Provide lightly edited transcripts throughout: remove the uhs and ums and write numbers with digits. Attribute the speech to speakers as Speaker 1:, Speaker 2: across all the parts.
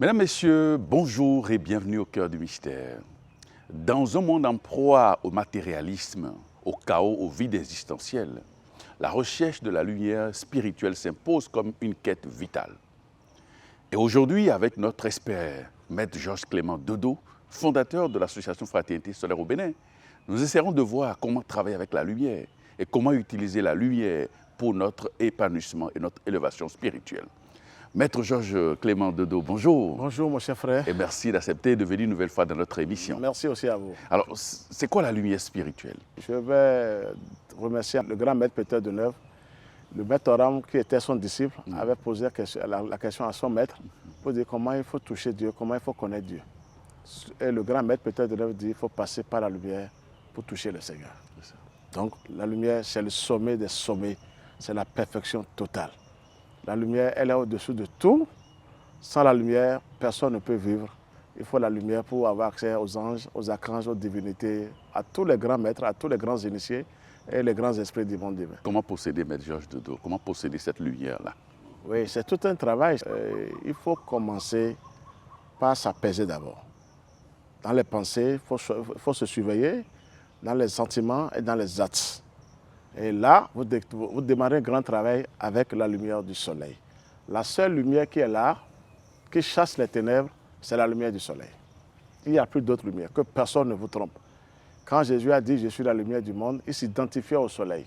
Speaker 1: Mesdames, Messieurs, bonjour et bienvenue au cœur du mystère. Dans un monde en proie au matérialisme, au chaos, au vide existentiel, la recherche de la lumière spirituelle s'impose comme une quête vitale. Et aujourd'hui, avec notre expert, Maître Georges Clément Dodo, fondateur de l'association Fraternité Solaire au Bénin, nous essaierons de voir comment travailler avec la lumière et comment utiliser la lumière pour notre épanouissement et notre élévation spirituelle. Maître Georges Clément Dodo, bonjour.
Speaker 2: Bonjour mon cher frère.
Speaker 1: Et merci d'accepter de venir une nouvelle fois dans notre émission.
Speaker 2: Merci aussi à vous.
Speaker 1: Alors, c'est quoi la lumière spirituelle?
Speaker 2: Je vais remercier le grand maître Peter de Neuve. Le maître Oram, qui était son disciple, avait posé la question à son maître pour dire comment il faut toucher Dieu, comment il faut connaître Dieu. Et le grand maître Peter de Neuve dit qu'il faut passer par la lumière pour toucher le Seigneur. Donc la lumière, c'est le sommet des sommets, c'est la perfection totale. La lumière, elle est au-dessus de tout. Sans la lumière, personne ne peut vivre. Il faut la lumière pour avoir accès aux anges, aux archanges, aux divinités, à tous les grands maîtres, à tous les grands initiés et les grands esprits du monde divin.
Speaker 1: Comment posséder, Maître Georges Dodo? Comment posséder cette lumière-là?
Speaker 2: Oui, c'est tout un travail. Il faut commencer par s'apaiser d'abord. Dans les pensées, il faut se surveiller, dans les sentiments et dans les actes. Et là, vous démarrez un grand travail avec la lumière du soleil. La seule lumière qui est là, qui chasse les ténèbres, c'est la lumière du soleil. Il n'y a plus d'autre lumière, que personne ne vous trompe. Quand Jésus a dit « Je suis la lumière du monde », il s'identifiait au soleil.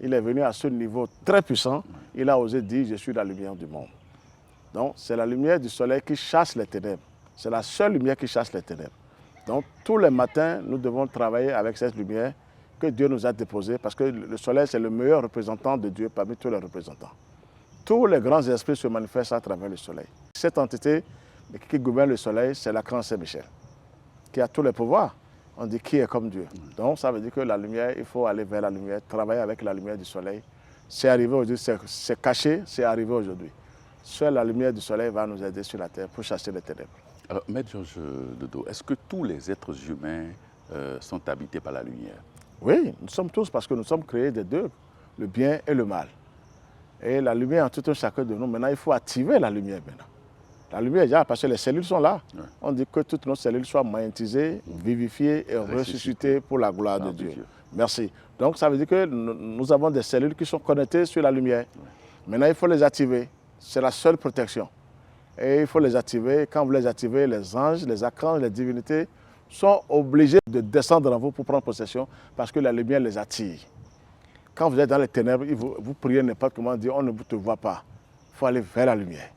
Speaker 2: Il est venu à ce niveau très puissant, il a osé dire « Je suis la lumière du monde ». Donc, c'est la lumière du soleil qui chasse les ténèbres. C'est la seule lumière qui chasse les ténèbres. Donc, tous les matins, nous devons travailler avec cette lumière que Dieu nous a déposée, parce que le soleil, c'est le meilleur représentant de Dieu parmi tous les représentants. Tous les grands esprits se manifestent à travers le soleil. Cette entité qui gouverne le soleil, c'est l'archange Saint-Michel, qui a tous les pouvoirs. On dit qui est comme Dieu. Donc ça veut dire que la lumière, il faut aller vers la lumière, travailler avec la lumière du soleil. C'est arrivé aujourd'hui, c'est caché, c'est arrivé aujourd'hui. Seule la lumière du soleil va nous aider sur la terre pour chasser les ténèbres.
Speaker 1: Alors, Maître Georges Dodo, est-ce que tous les êtres humains sont habités par la lumière?
Speaker 2: Oui, nous sommes tous, parce que nous sommes créés des deux, le bien et le mal. Et la lumière en tout un chacun de nous, maintenant il faut activer la lumière maintenant. La lumière est déjà, parce que les cellules sont là. Ouais. On dit que toutes nos cellules soient magnétisées, vivifiées et ressuscitées pour la gloire de Dieu. Merci. Donc ça veut dire que nous avons des cellules qui sont connectées sur la lumière. Ouais. Maintenant il faut les activer. C'est la seule protection. Et il faut les activer. Quand vous les activez, les anges, les archanges, les divinités sont obligés de descendre en vous pour prendre possession parce que la lumière les attire. Quand vous êtes dans les ténèbres, vous priez n'importe comment, dire on ne te voit pas. Il faut aller vers la lumière.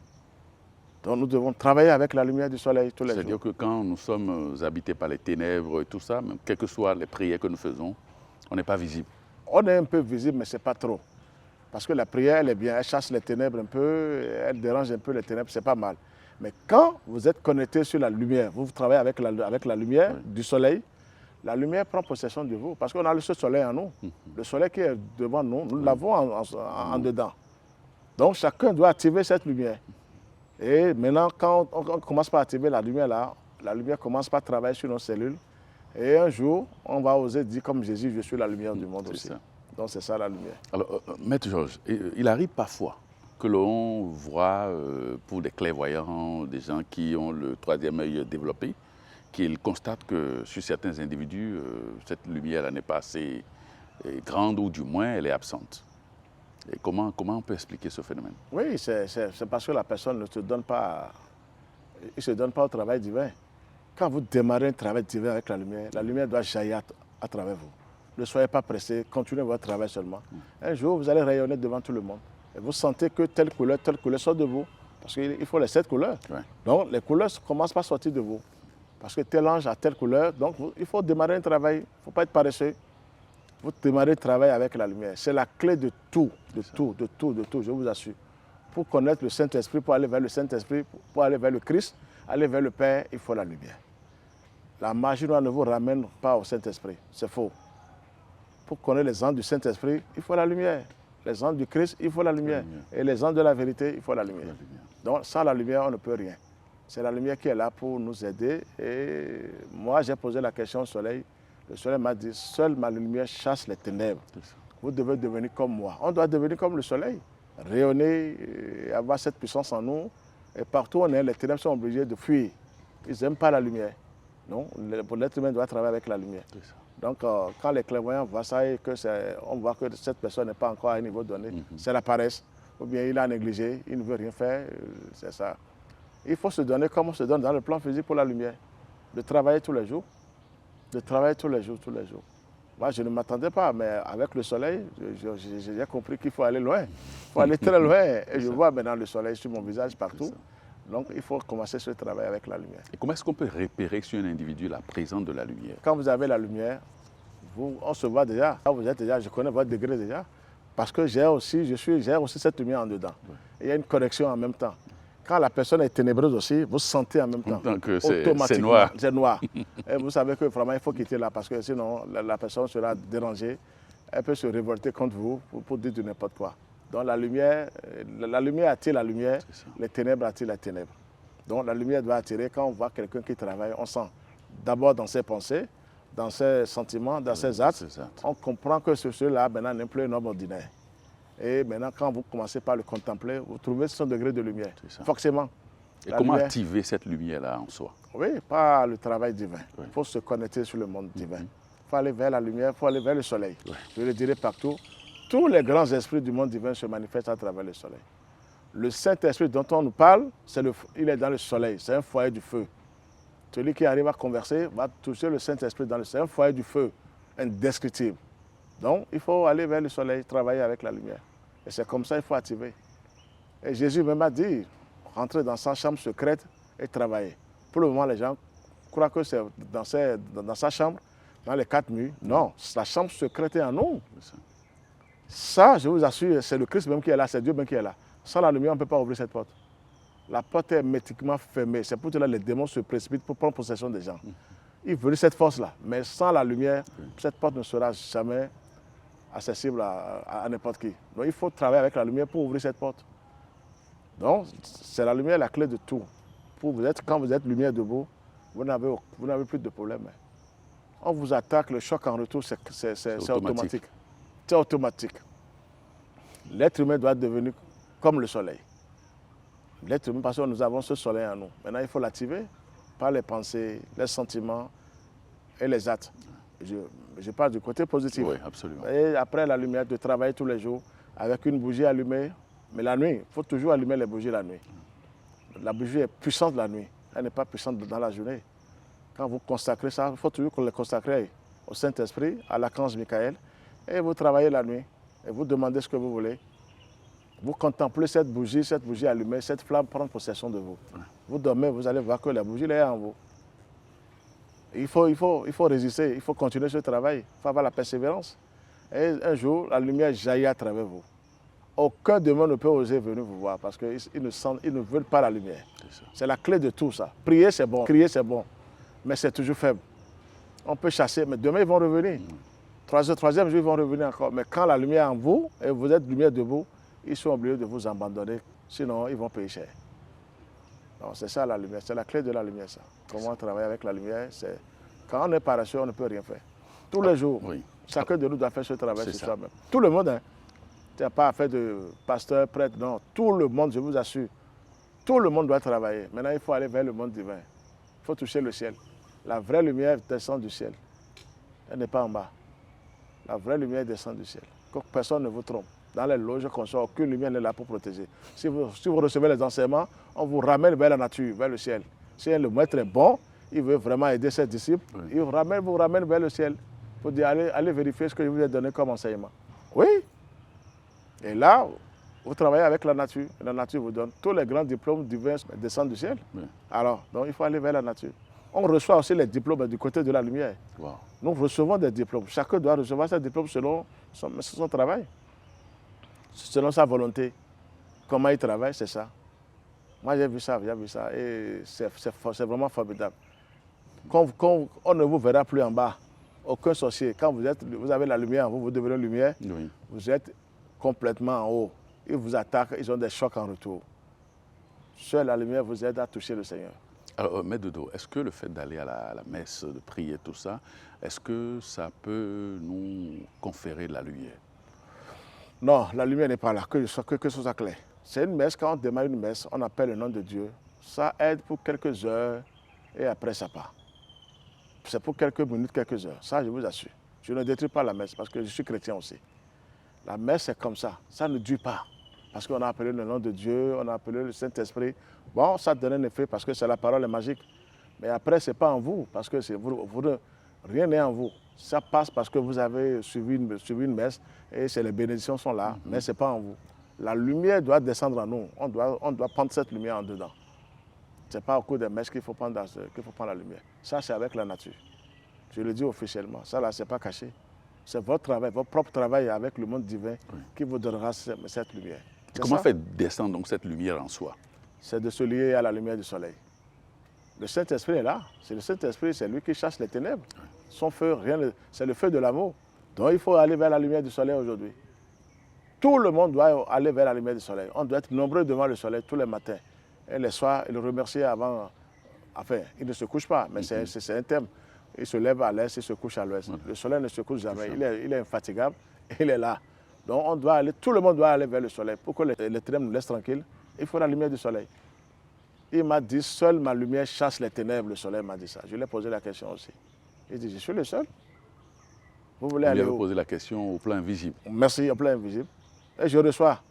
Speaker 2: Donc nous devons travailler avec la lumière du soleil tous les jours.
Speaker 1: C'est-à-dire que quand nous sommes habités par les ténèbres et tout ça, même quelles que soient les prières que nous faisons, on n'est pas visible.
Speaker 2: On est un peu visible, mais ce n'est pas trop. Parce que la prière, elle est bien, elle chasse les ténèbres un peu, elle dérange un peu les ténèbres, c'est pas mal. Mais quand vous êtes connecté sur la lumière, vous travaillez avec la lumière du soleil, la lumière prend possession de vous, parce qu'on a ce soleil en nous. Le soleil qui est devant nous, nous l'avons en dedans. Donc chacun doit activer cette lumière. Et maintenant, quand on commence par activer la lumière là, la lumière commence par travailler sur nos cellules. Et un jour, on va oser dire comme Jésus, je suis la lumière du monde aussi. Ça. Donc c'est ça la lumière.
Speaker 1: Alors, Maître Georges, il arrive parfois que l'on voit pour des clairvoyants, des gens qui ont le troisième œil développé, qu'ils constatent que sur certains individus, cette lumière n'est pas assez grande ou du moins elle est absente. Et comment on peut expliquer ce phénomène?
Speaker 2: Oui, c'est parce que la personne ne se donne pas au travail divin. Quand vous démarrez un travail divin avec la lumière doit jaillir à travers vous. Ne soyez pas pressé, continuez votre travail seulement. Un jour, vous allez rayonner devant tout le monde. Et vous sentez que telle couleur sort de vous. Parce qu'il faut les 7 couleurs. Ouais. Donc les couleurs commencent par sortir de vous. Parce que tel ange a telle couleur. Donc il faut démarrer un travail. Il ne faut pas être paresseux. Vous démarrez le travail avec la lumière. C'est la clé de tout, de tout, je vous assure. Pour connaître le Saint-Esprit, pour aller vers le Saint-Esprit, pour aller vers le Christ, aller vers le Père, il faut la lumière. La magie noire ne vous ramène pas au Saint-Esprit. C'est faux. Pour connaître les anges du Saint-Esprit, il faut la lumière. Les anges du Christ, il faut la lumière. Et les anges de la vérité, il faut la lumière. Donc sans la lumière, on ne peut rien. C'est la lumière qui est là pour nous aider. Et moi, j'ai posé la question au soleil. Le soleil m'a dit, seule ma lumière chasse les ténèbres. Vous devez devenir comme moi. On doit devenir comme le soleil. Rayonner, avoir cette puissance en nous Et partout où on est, les ténèbres sont obligés de fuir. Ils n'aiment pas la lumière. Non, l'être humain doit travailler avec la lumière. Donc, quand les clairvoyants voient ça et on voit que cette personne n'est pas encore à un niveau donné, c'est la paresse, ou bien il a négligé, il ne veut rien faire, c'est ça. Il faut se donner comme on se donne dans le plan physique pour la lumière, de travailler tous les jours, de travailler tous les jours. Moi, je ne m'attendais pas, mais avec le soleil, j'ai compris qu'il faut aller loin. Il faut aller très loin. Et je vois maintenant le soleil sur mon visage partout. Donc, il faut commencer ce travail avec la lumière.
Speaker 1: Et comment est-ce qu'on peut repérer sur un individu la présence de la lumière?
Speaker 2: Quand vous avez la lumière, on se voit déjà. Quand vous êtes déjà, je connais votre degré déjà. Parce que j'ai aussi cette lumière en dedans. Et il y a une correction en même temps. Quand la personne est ténébreuse aussi, vous sentez en même temps.
Speaker 1: Donc
Speaker 2: automatiquement,
Speaker 1: c'est noir.
Speaker 2: C'est noir. Et vous savez que vraiment, il faut quitter là parce que sinon, la personne sera dérangée. Elle peut se révolter contre vous pour dire du n'importe quoi. Donc la lumière attire la lumière, les ténèbres attirent les ténèbres. Donc la lumière doit attirer. Quand on voit quelqu'un qui travaille, on sent d'abord dans ses pensées, dans ses sentiments, dans ses actes, on comprend que ceux-là maintenant n'est plus un homme ordinaire. Et maintenant, quand vous commencez par le contempler, vous trouvez son degré de lumière, forcément.
Speaker 1: Et comment activer cette lumière-là en soi?
Speaker 2: Oui, par le travail divin. Il faut se connecter sur le monde divin. Il faut aller vers la lumière, il faut aller vers le soleil. Je le dirai partout. Tous les grands esprits du monde divin se manifestent à travers le soleil. Le Saint-Esprit dont on nous parle, il est dans le soleil, c'est un foyer du feu. Celui qui arrive à converser va toucher le Saint-Esprit dans le soleil, c'est un foyer du feu, indescriptible. Donc, il faut aller vers le soleil, travailler avec la lumière. Et c'est comme ça qu'il faut activer. Et Jésus même a dit, rentrer dans sa chambre secrète et travailler. Pour le moment, les gens croient que c'est dans sa chambre, dans les 4 murs. Non, la chambre secrète est en nous. Ça, je vous assure, c'est le Christ même qui est là, c'est Dieu même qui est là. Sans la lumière, on ne peut pas ouvrir cette porte. La porte est hermétiquement fermée. C'est pour cela que les démons se précipitent pour prendre possession des gens. Ils veulent cette force-là. Mais sans la lumière, cette porte ne sera jamais accessible à n'importe qui. Donc il faut travailler avec la lumière pour ouvrir cette porte. Donc c'est la lumière la clé de tout. Quand vous êtes lumière debout, vous n'avez plus de problème. On vous attaque, le choc en retour, c'est automatique. C'est automatique. L'être humain doit devenir comme le soleil. L'être humain, parce que nous avons ce soleil en nous. Maintenant, il faut l'activer par les pensées, les sentiments et les actes. Je parle du côté positif.
Speaker 1: Oui, absolument.
Speaker 2: Et après la lumière, de travailler tous les jours avec une bougie allumée. Mais la nuit, il faut toujours allumer les bougies la nuit. La bougie est puissante la nuit. Elle n'est pas puissante dans la journée. Quand vous consacrez ça, il faut toujours que le consacrez au Saint-Esprit, à l'archange Michael. Et vous travaillez la nuit. Et vous demandez ce que vous voulez. Vous contemplez cette bougie allumée, cette flamme prend possession de vous. Vous dormez, vous allez voir que la bougie est en vous. Il faut résister, il faut continuer ce travail, il faut avoir la persévérance. Et un jour, la lumière jaillit à travers vous. Aucun démon ne peut oser venir vous voir parce qu'ils ne veulent pas la lumière. C'est la clé de tout ça. Prier, c'est bon, crier, c'est bon, mais c'est toujours faible. On peut chasser, mais demain, ils vont revenir. Troisième jour, ils vont revenir encore. Mais quand la lumière est en vous, et vous êtes lumière debout, ils sont obligés de vous abandonner, sinon ils vont payer cher. C'est ça la lumière, c'est la clé de la lumière ça. Comment travailler avec la lumière, c'est quand on est paresseux, on ne peut rien faire. Tous les jours, chacun de nous doit faire ce travail sur soi-même. Tout le monde, hein. Tu n'as pas affaire de pasteur, prêtre, non. Tout le monde, je vous assure, tout le monde doit travailler. Maintenant, il faut aller vers le monde divin. Il faut toucher le ciel. La vraie lumière descend du ciel. Elle n'est pas en bas. La vraie lumière descend du ciel. Que personne ne vous trompe. Dans les loges qu'on soit, aucune lumière n'est là pour protéger. Si vous recevez les enseignements, on vous ramène vers la nature, vers le ciel. Si le maître est bon, il veut vraiment aider ses disciples, il vous ramène vers le ciel. Il faut dire, allez vérifier ce que je vous ai donné comme enseignement. Oui. Et là, vous travaillez avec la nature. La nature vous donne. Tous les grands diplômes divins descendent du ciel. Alors, donc il faut aller vers la nature. On reçoit aussi les diplômes du côté de la lumière. Nous recevons des diplômes. Chacun doit recevoir ses diplômes selon son travail. Selon sa volonté. Comment il travaille, c'est ça. Moi, j'ai vu ça. Et c'est vraiment formidable. Quand on ne vous verra plus en bas, aucun sorcier. Quand vous avez la lumière en vous, vous devenez lumière, vous êtes complètement en haut. Ils vous attaquent, ils ont des chocs en retour. Seule la lumière vous aide à toucher le Seigneur.
Speaker 1: Alors, Maître Dodo, est-ce que le fait d'aller à la messe, de prier, tout ça, est-ce que ça peut nous conférer de la lumière?
Speaker 2: Non, la lumière n'est pas là, que ce soit clair. C'est une messe, quand on démarre une messe, on appelle le nom de Dieu. Ça aide pour quelques heures et après ça part. C'est pour quelques minutes, quelques heures. Ça, je vous assure. Je ne détruis pas la messe parce que je suis chrétien aussi. La messe, c'est comme ça. Ça ne dure pas. Parce qu'on a appelé le nom de Dieu, on a appelé le Saint-Esprit. Bon, ça donne un effet parce que c'est la parole est magique. Mais après, ce n'est pas en vous, parce que rien n'est en vous. Ça passe parce que vous avez suivi une messe et les bénédictions sont là, mais ce n'est pas en vous. La lumière doit descendre en nous. On doit prendre cette lumière en dedans. Ce n'est pas au cours des messes qu'il faut prendre la lumière. Ça, c'est avec la nature. Je le dis officiellement. Ça, là, ce n'est pas caché. C'est votre travail, votre propre travail avec le monde divin qui vous donnera cette lumière.
Speaker 1: Comment faire descendre donc cette lumière en soi?
Speaker 2: C'est de se lier à la lumière du soleil. Le Saint-Esprit est là. C'est le Saint-Esprit, c'est lui qui chasse les ténèbres. Son feu, c'est le feu de l'amour. Donc il faut aller vers la lumière du soleil aujourd'hui. Tout le monde doit aller vers la lumière du soleil. On doit être nombreux devant le soleil tous les matins. Et les soirs, il le remercier avant. Enfin, il ne se couche pas, mais c'est un thème. Il se lève à l'est, il se couche à l'ouest. Le soleil ne se couche jamais. Il est infatigable et il est là. Donc tout le monde doit aller vers le soleil. Pour que les ténèbres nous laissent tranquilles, il faut la lumière du soleil. Il m'a dit, seule ma lumière chasse les ténèbres. Le soleil m'a dit ça. Je lui ai posé la question aussi. Il dit, je suis le seul. Vous voulez aller où?
Speaker 1: Vous lui avez posé la question au plan invisible.
Speaker 2: Merci, au plan invisible. Et je reçois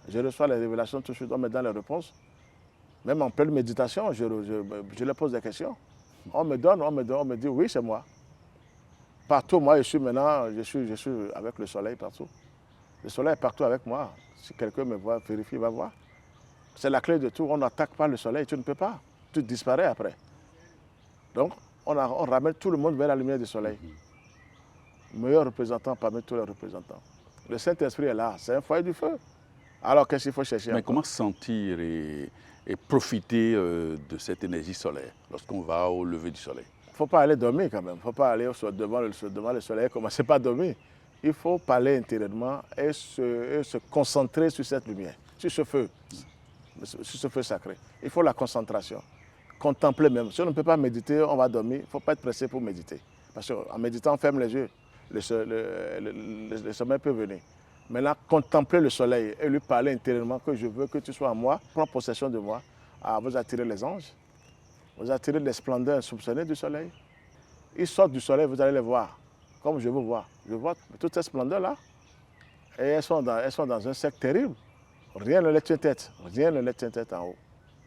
Speaker 2: les révélations tout de suite. On me donne les réponses. Même en pleine méditation, je leur pose des questions. On me dit, oui, c'est moi. Partout, moi, je suis avec le soleil partout. Le soleil est partout avec moi. Si quelqu'un me voit, vérifie, va voir. C'est la clé de tout. On n'attaque pas le soleil, tu ne peux pas. Tu disparais après. Donc, on ramène tout le monde vers la lumière du soleil. Meilleur représentant parmi tous les représentants. Le Saint-Esprit est là, c'est un foyer du feu. Alors qu'est-ce qu'il faut chercher?
Speaker 1: Mais comment sentir et profiter de cette énergie solaire lorsqu'on va au lever du soleil?
Speaker 2: Il ne faut pas aller dormir quand même. Il ne faut pas aller devant le soleil et commencer par dormir. Il faut parler intérieurement et se concentrer sur cette lumière, sur ce feu sacré. Il faut la concentration. Contempler même. Si on ne peut pas méditer, on va dormir. Il ne faut pas être pressé pour méditer. Parce qu'en méditant, on ferme les yeux. Le sommeil peut venir. Maintenant, contempler le soleil et lui parler intérieurement que je veux que tu sois en moi, prends possession de moi, vous attirez les anges, vous attirez les splendeurs insoupçonnées du soleil. Ils sortent du soleil, vous allez les voir, comme je vous vois. Je vois toutes ces splendeurs-là, et elles sont dans un cercle terrible. Rien ne les tient tête, rien ne les tient tête en haut.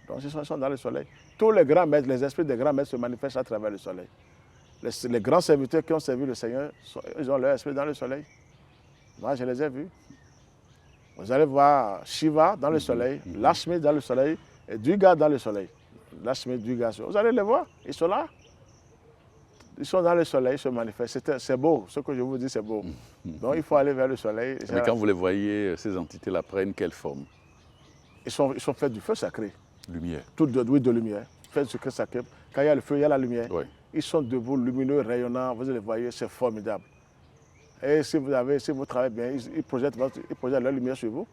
Speaker 2: Donc ils sont dans le soleil. Tous les grands maîtres, les esprits des grands maîtres se manifestent à travers le soleil. Les grands serviteurs qui ont servi le Seigneur, ils ont leur esprit dans le soleil. Moi, je les ai vus. Vous allez voir Shiva dans le soleil, Lakshmi dans le soleil et Durga dans le soleil. Lakshmi, Durga, vous allez les voir, ils sont là. Ils sont dans le soleil, ils se manifestent. C'est beau, ce que je vous dis, c'est beau. Donc il faut aller vers le soleil.
Speaker 1: Mais quand vous les voyez, ces entités-là prennent quelle forme?
Speaker 2: Ils sont faits du feu sacré.
Speaker 1: Lumière.
Speaker 2: Tout de lumière. Faits du feu sacré. Quand il y a le feu, il y a la lumière.
Speaker 1: Oui.
Speaker 2: Ils sont debout, lumineux, rayonnants. Vous les voyez, c'est formidable. Et si vous travaillez bien, ils projettent leur lumière sur vous.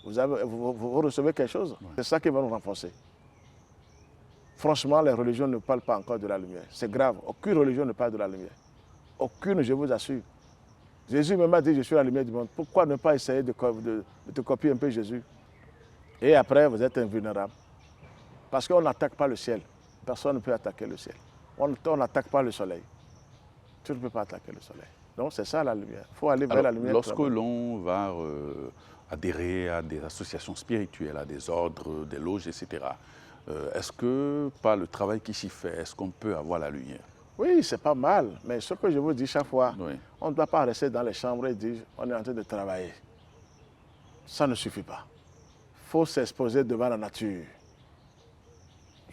Speaker 2: Vous recevez quelque chose. Ouais. C'est ça qui va nous renforcer. Franchement, les religions ne parlent pas encore de la lumière. C'est grave. Aucune religion ne parle de la lumière. Aucune, je vous assure. Jésus même a dit, je suis la lumière du monde. Pourquoi ne pas essayer de te copier un peu Jésus? Et après, vous êtes invulnérable. Parce qu'on n'attaque pas le ciel. Personne ne peut attaquer le ciel. On n'attaque pas le soleil. Tu ne peux pas attaquer le soleil. Donc c'est ça la lumière. Il faut aller vers la lumière.
Speaker 1: Lorsque l'on va adhérer à des associations spirituelles, à des ordres, des loges, etc., est-ce que par le travail qui s'y fait, est-ce qu'on peut avoir la lumière?
Speaker 2: Oui, c'est pas mal. Mais ce que je vous dis chaque fois,
Speaker 1: oui.
Speaker 2: On ne doit pas rester dans les chambres et dire on est en train de travailler. Ça ne suffit pas. Il faut s'exposer devant la nature.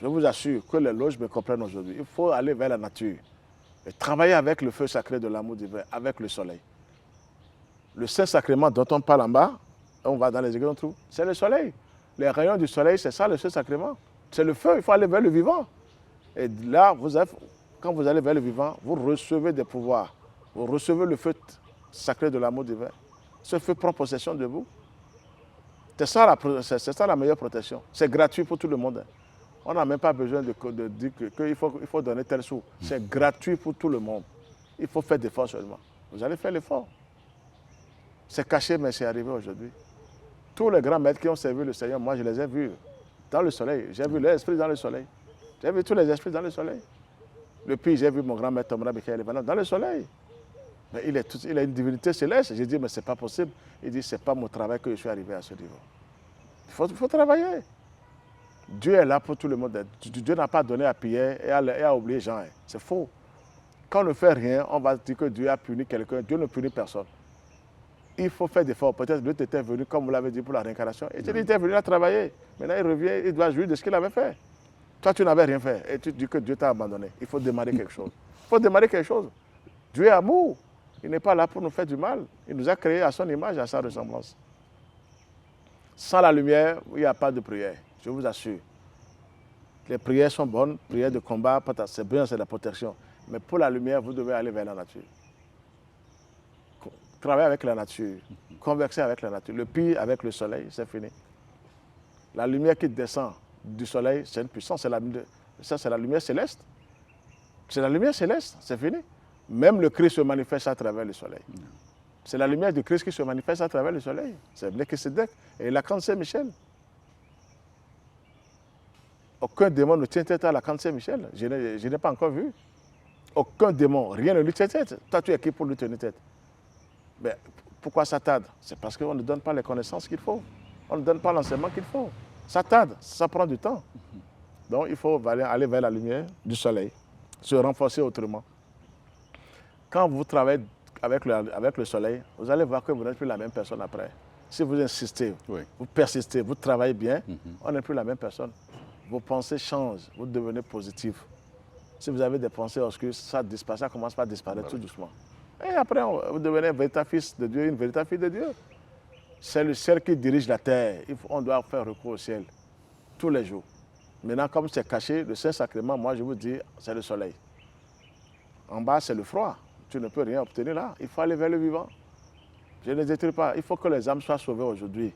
Speaker 2: Je vous assure que les loges me comprennent aujourd'hui. Il faut aller vers la nature et travailler avec le feu sacré de l'amour divin, avec le soleil. Le Saint-Sacrement dont on parle en bas, on va dans les églises, on trouve, c'est le soleil. Les rayons du soleil, c'est ça le Saint-Sacrement. C'est le feu, il faut aller vers le vivant. Et là, quand vous allez vers le vivant, vous recevez des pouvoirs. Vous recevez le feu sacré de l'amour divin. Ce feu prend possession de vous. C'est ça la meilleure protection. C'est gratuit pour tout le monde. On n'a même pas besoin de dire qu'il faut donner tel sou. C'est gratuit pour tout le monde. Il faut faire d'efforts seulement. Vous allez faire l'effort. C'est caché, mais c'est arrivé aujourd'hui. Tous les grands maîtres qui ont servi le Seigneur, moi je les ai vus dans le soleil. J'ai vu l'esprit dans le soleil. J'ai vu tous les esprits dans le soleil. Depuis, j'ai vu mon grand maître Tomra Michael Evanov dans le soleil. Mais il a une divinité céleste. J'ai dit, mais ce n'est pas possible. Il dit, ce n'est pas mon travail que je suis arrivé à ce niveau. Il faut travailler. Dieu est là pour tout le monde. Dieu n'a pas donné à Pierre et à oublier Jean. C'est faux. Quand on ne fait rien, on va dire que Dieu a puni quelqu'un. Dieu ne punit personne. Il faut faire des efforts. Peut-être Dieu était venu, comme vous l'avez dit, pour la réincarnation. Et il était venu à travailler. Maintenant, il revient, il doit jouir de ce qu'il avait fait. Toi, tu n'avais rien fait. Et tu dis que Dieu t'a abandonné. Il faut démarrer quelque chose. Il faut démarrer quelque chose. Dieu est amour. Il n'est pas là pour nous faire du mal. Il nous a créés à son image, à sa ressemblance. Sans la lumière, il n'y a pas de prière. Je vous assure. Les prières sont bonnes, prières de combat, c'est bien, c'est la protection. Mais pour la lumière, vous devez aller vers la nature. Travailler avec la nature, converser avec la nature. Le pire avec le soleil, c'est fini. La lumière qui descend du soleil, c'est une puissance, ça c'est la lumière céleste. C'est la lumière céleste, c'est fini. Même le Christ se manifeste à travers le soleil. C'est la lumière du Christ qui se manifeste à travers le soleil. C'est Melchisedec et l'archange Saint-Michel. Aucun démon ne tient tête à l'archange Saint-Michel. Je n'ai pas encore vu. Aucun démon, rien ne lui tient tête. Toi, tu es qui pour lui tenir tête? Mais pourquoi ça tarde? C'est parce qu'on ne donne pas les connaissances qu'il faut. On ne donne pas l'enseignement qu'il faut. Ça tarde, ça prend du temps. Donc il faut aller vers la lumière du soleil, se renforcer autrement. Quand vous travaillez avec le soleil, vous allez voir que vous n'êtes plus la même personne après. Si vous insistez, vous persistez, vous travaillez bien, on n'est plus la même personne. Vos pensées changent, vous devenez positif. Si vous avez des pensées obscures, ça disparaît, ça commence par disparaître tout doucement. Et après, vous devenez un véritable fils de Dieu, une véritable fille de Dieu. C'est le ciel qui dirige la terre. On doit faire recours au ciel tous les jours. Maintenant, comme c'est caché, le Saint-Sacrement, moi je vous dis, c'est le soleil. En bas, c'est le froid. Tu ne peux rien obtenir là. Il faut aller vers le vivant. Je ne détruis pas. Il faut que les âmes soient sauvées aujourd'hui.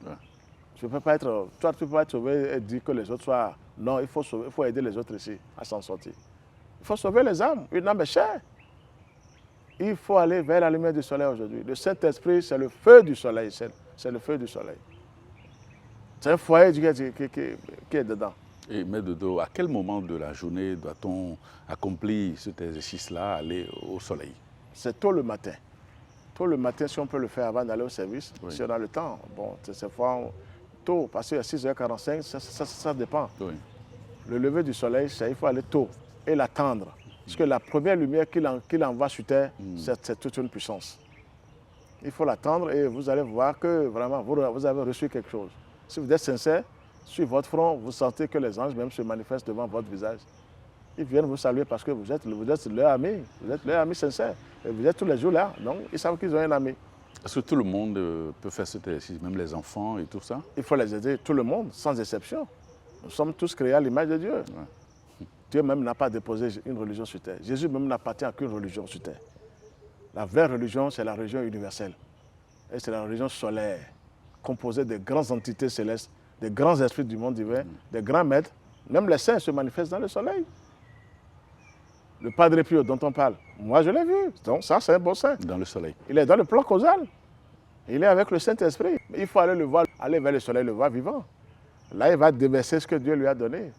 Speaker 2: Je ne peux pas être... Toi, tu peux pas être sauvé et dire que les autres soient... Non, il faut aider les autres ici à s'en sortir. Il faut sauver les âmes. Une âme est chère. Il faut aller vers la lumière du soleil aujourd'hui. Le Saint-Esprit, c'est le feu du soleil. C'est le feu du soleil. C'est un foyer qui est dedans.
Speaker 1: Et Maître Dodo, à quel moment de la journée doit-on accomplir cet exercice-là, aller au soleil?
Speaker 2: C'est tôt le matin. Tôt le matin, si on peut le faire avant d'aller au service, si on a le temps. Bon, c'est tôt, parce qu'à 6h45, ça dépend. Le lever du soleil, il faut aller tôt et l'attendre. Parce que la première lumière qu'il envoie sur terre, c'est toute une puissance. Il faut l'attendre et vous allez voir que vraiment vous avez reçu quelque chose. Si vous êtes sincère, sur votre front, vous sentez que les anges même se manifestent devant votre visage. Ils viennent vous saluer parce que vous êtes leur ami. Vous êtes leur ami sincère. Et vous êtes tous les jours là. Donc, ils savent qu'ils ont un ami.
Speaker 1: Est-ce que tout le monde peut faire cet exercice, même les enfants et tout ça?
Speaker 2: Il faut les aider, tout le monde, sans exception. Nous sommes tous créés à l'image de Dieu. Dieu même n'a pas déposé une religion sur terre. Jésus même n'appartient à qu'une religion sur terre. La vraie religion, c'est la religion universelle. Et c'est la religion solaire, composée de grandes entités célestes, des grands esprits du monde divin, des grands maîtres. Même les saints se manifestent dans le soleil. Le Padre Pio dont on parle, moi je l'ai vu. Donc ça, c'est un bon saint.
Speaker 1: Dans le soleil.
Speaker 2: Il est dans le plan causal. Il est avec le Saint-Esprit. Il faut aller le voir, aller vers le soleil, le voir vivant. Là, il va déverser ce que Dieu lui a donné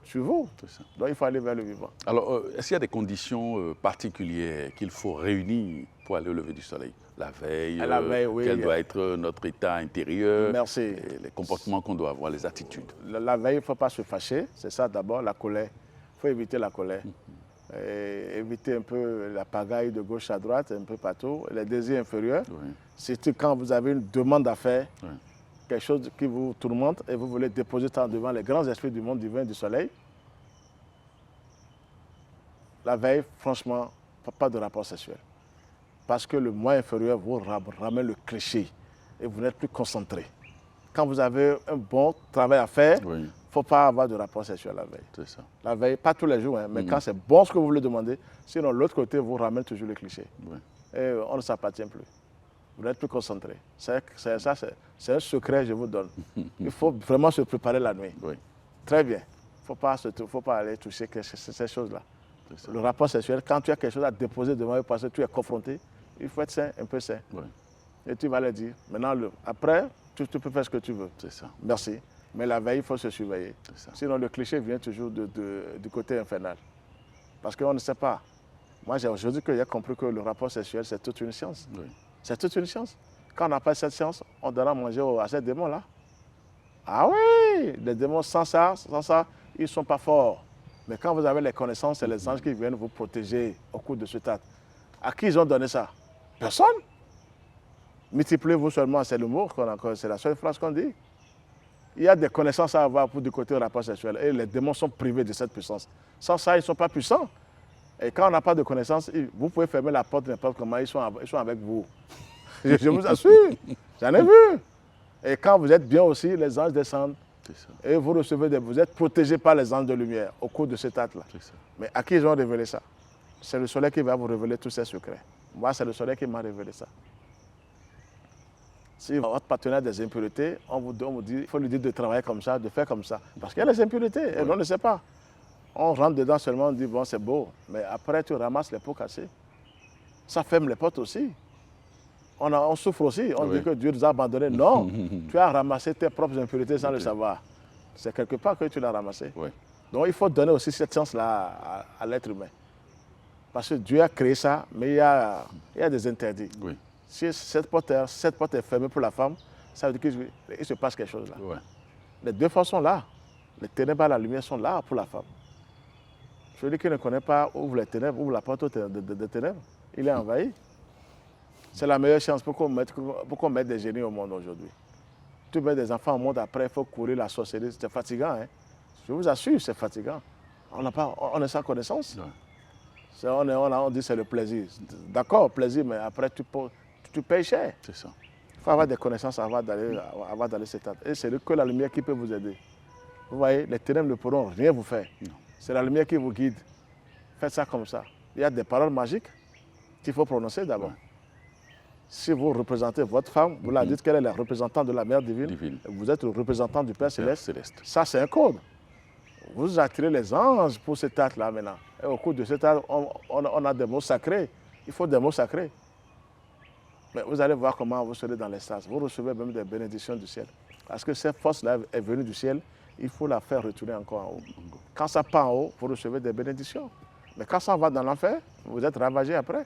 Speaker 2: sur vous. Donc il faut aller vers le vivant.
Speaker 1: Alors, est-ce qu'il y a des conditions particulières qu'il faut réunir pour aller au lever du soleil? La veille,
Speaker 2: oui.
Speaker 1: Quel doit être notre état intérieur?
Speaker 2: Merci.
Speaker 1: Les comportements qu'on doit avoir, les attitudes.
Speaker 2: La veille, il ne faut pas se fâcher. C'est ça d'abord, la colère. Il faut éviter la colère. Et éviter un peu la pagaille de gauche à droite, un peu partout. Les désirs inférieurs. Surtout quand vous avez une demande à faire, quelque chose qui vous tourmente et vous voulez déposer ça devant les grands esprits du monde divin du soleil. La veille, franchement, pas de rapport sexuel. Parce que le moi inférieur vous ramène le cliché et vous n'êtes plus concentré. Quand vous avez un bon travail à faire, il ne faut pas avoir de rapport sexuel la veille.
Speaker 1: C'est ça.
Speaker 2: La veille, pas tous les jours, mais quand c'est bon ce que vous voulez demander, sinon l'autre côté vous ramène toujours le cliché. Et on ne s'appartient plus. Vous n'êtes plus concentré. C'est un secret, je vous donne. Il faut vraiment se préparer la nuit. Très bien. Il ne faut pas aller toucher ces choses-là. Le rapport sexuel, quand tu as quelque chose à déposer devant eux parce que tu es confronté, il faut être sain, un peu sain. Et tu vas leur dire. Maintenant, après, tu peux faire ce que tu veux.
Speaker 1: C'est ça.
Speaker 2: Merci. Mais la veille, il faut se surveiller.
Speaker 1: C'est ça.
Speaker 2: Sinon, le cliché vient toujours du côté infernal. Parce qu'on ne sait pas. Moi, j'ai aujourd'hui que j'ai compris que le rapport sexuel, c'est toute une science.
Speaker 1: Oui.
Speaker 2: C'est toute une science. Quand on n'a pas cette science, on donnera à manger à ces démons-là. Ah oui, les démons sans ça, ils ne sont pas forts. Mais quand vous avez les connaissances, c'est les anges qui viennent vous protéger au cours de ce tas. À qui ils ont donné ça? Personne. Multipliez-vous seulement, c'est l'humour, c'est la seule phrase qu'on dit. Il y a des connaissances à avoir pour du côté du rapport sexuel. Et les démons sont privés de cette puissance. Sans ça, ils ne sont pas puissants. Et quand on n'a pas de connaissances, vous pouvez fermer la porte n'importe comment, ils sont avec vous. Je vous assure, j'en ai vu. Et quand vous êtes bien aussi, les anges descendent. Et vous recevez vous êtes protégé par les anges de lumière au cours de cet acte-là. Mais à qui ils ont révélé ça? C'est le soleil qui va vous révéler tous ces secrets. Moi, c'est le soleil qui m'a révélé ça. Si votre partenaire a des impuretés, on vous dit, il faut lui dire de travailler comme ça, de faire comme ça. Parce qu'il y a des impuretés, et on ne sait pas. On rentre dedans seulement, on dit, bon, c'est beau. Mais après, tu ramasses les pots cassés. Ça ferme les portes aussi. On souffre aussi. On dit que Dieu nous a abandonnés. Non, tu as ramassé tes propres impuretés sans le savoir. C'est quelque part que tu l'as ramassé.
Speaker 1: Oui.
Speaker 2: Donc, il faut donner aussi cette chance-là à l'être humain. Parce que Dieu a créé ça, mais il y a des interdits.
Speaker 1: Oui.
Speaker 2: Si cette porte est fermée pour la femme, ça veut dire qu'il se passe quelque chose là.
Speaker 1: Ouais.
Speaker 2: Les deux forces sont là. Les ténèbres et la lumière sont là pour la femme. Celui qui ne connaît pas ouvre les ténèbres, ouvre la porte des ténèbres, il est envahi. C'est la meilleure chance pour qu'on mette des génies au monde aujourd'hui. Tu mets des enfants au monde, après il faut courir la sorcellerie, c'est fatigant. Hein? Je vous assure, c'est fatigant. On est sans connaissance. Ouais. On dit c'est le plaisir. D'accord, plaisir, mais après tu payes cher.
Speaker 1: C'est ça.
Speaker 2: Il faut avoir des connaissances avant d'aller cet acte. Et c'est que la lumière qui peut vous aider. Vous voyez, les ténèbres ne pourront rien vous faire. C'est la lumière qui vous guide. Faites ça comme ça. Il y a des paroles magiques qu'il faut prononcer d'abord. Ouais. Si vous représentez votre femme, vous la dites qu'elle est la représentante de la Mère divine. Vous êtes le représentant du Père céleste. Ça, c'est un code. Vous attirez les anges pour cet acte-là maintenant. Et au cours de cet acte, on a des mots sacrés. Il faut des mots sacrés. Mais vous allez voir comment vous serez dans l'extase. Vous recevez même des bénédictions du ciel. Parce que cette force-là est venue du ciel, il faut la faire retourner encore en haut. Quand ça part en haut, vous recevez des bénédictions. Mais quand ça va dans l'enfer, vous êtes ravagé après.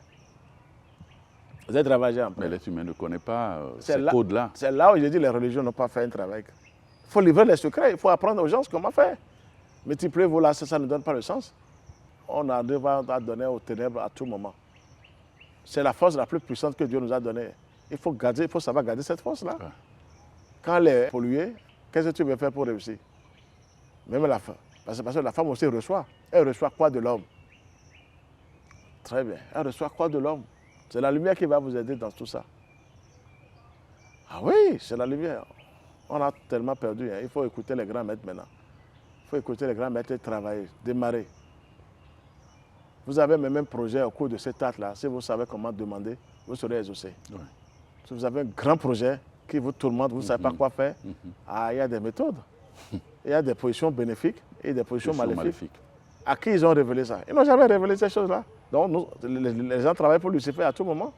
Speaker 2: Vous êtes ravagé après.
Speaker 1: Mais l'être humain ne connaît pas ces codes-là.
Speaker 2: C'est là où je dis que les religions n'ont pas fait un travail. Il faut livrer les secrets, il faut apprendre aux gens comment faire. Multipliez-vous là, ça ne donne pas le sens. On arrive à donner aux ténèbres à tout moment. C'est la force la plus puissante que Dieu nous a donnée. Il faut savoir garder cette force-là. Ouais. Quand elle est polluée, qu'est-ce que tu veux faire pour réussir? Même la femme. Parce que la femme aussi reçoit. Elle reçoit quoi de l'homme? Très bien. Elle reçoit quoi de l'homme? C'est la lumière qui va vous aider dans tout ça. Ah oui, c'est la lumière. On a tellement perdu. Hein. Il faut écouter les grands maîtres maintenant. Il faut écouter les grands maîtres et travailler, démarrer. Vous avez même un projet au cours de cet acte-là. Si vous savez comment demander, vous serez exaucé. Ouais. Si vous avez un grand projet qui vous tourmente, vous ne savez pas quoi faire, il y a des méthodes. Il y a des positions bénéfiques et des positions maléfiques. À qui ils ont révélé ça? Ils n'ont jamais révélé ces choses-là. Donc les gens travaillent pour Lucifer à tout moment.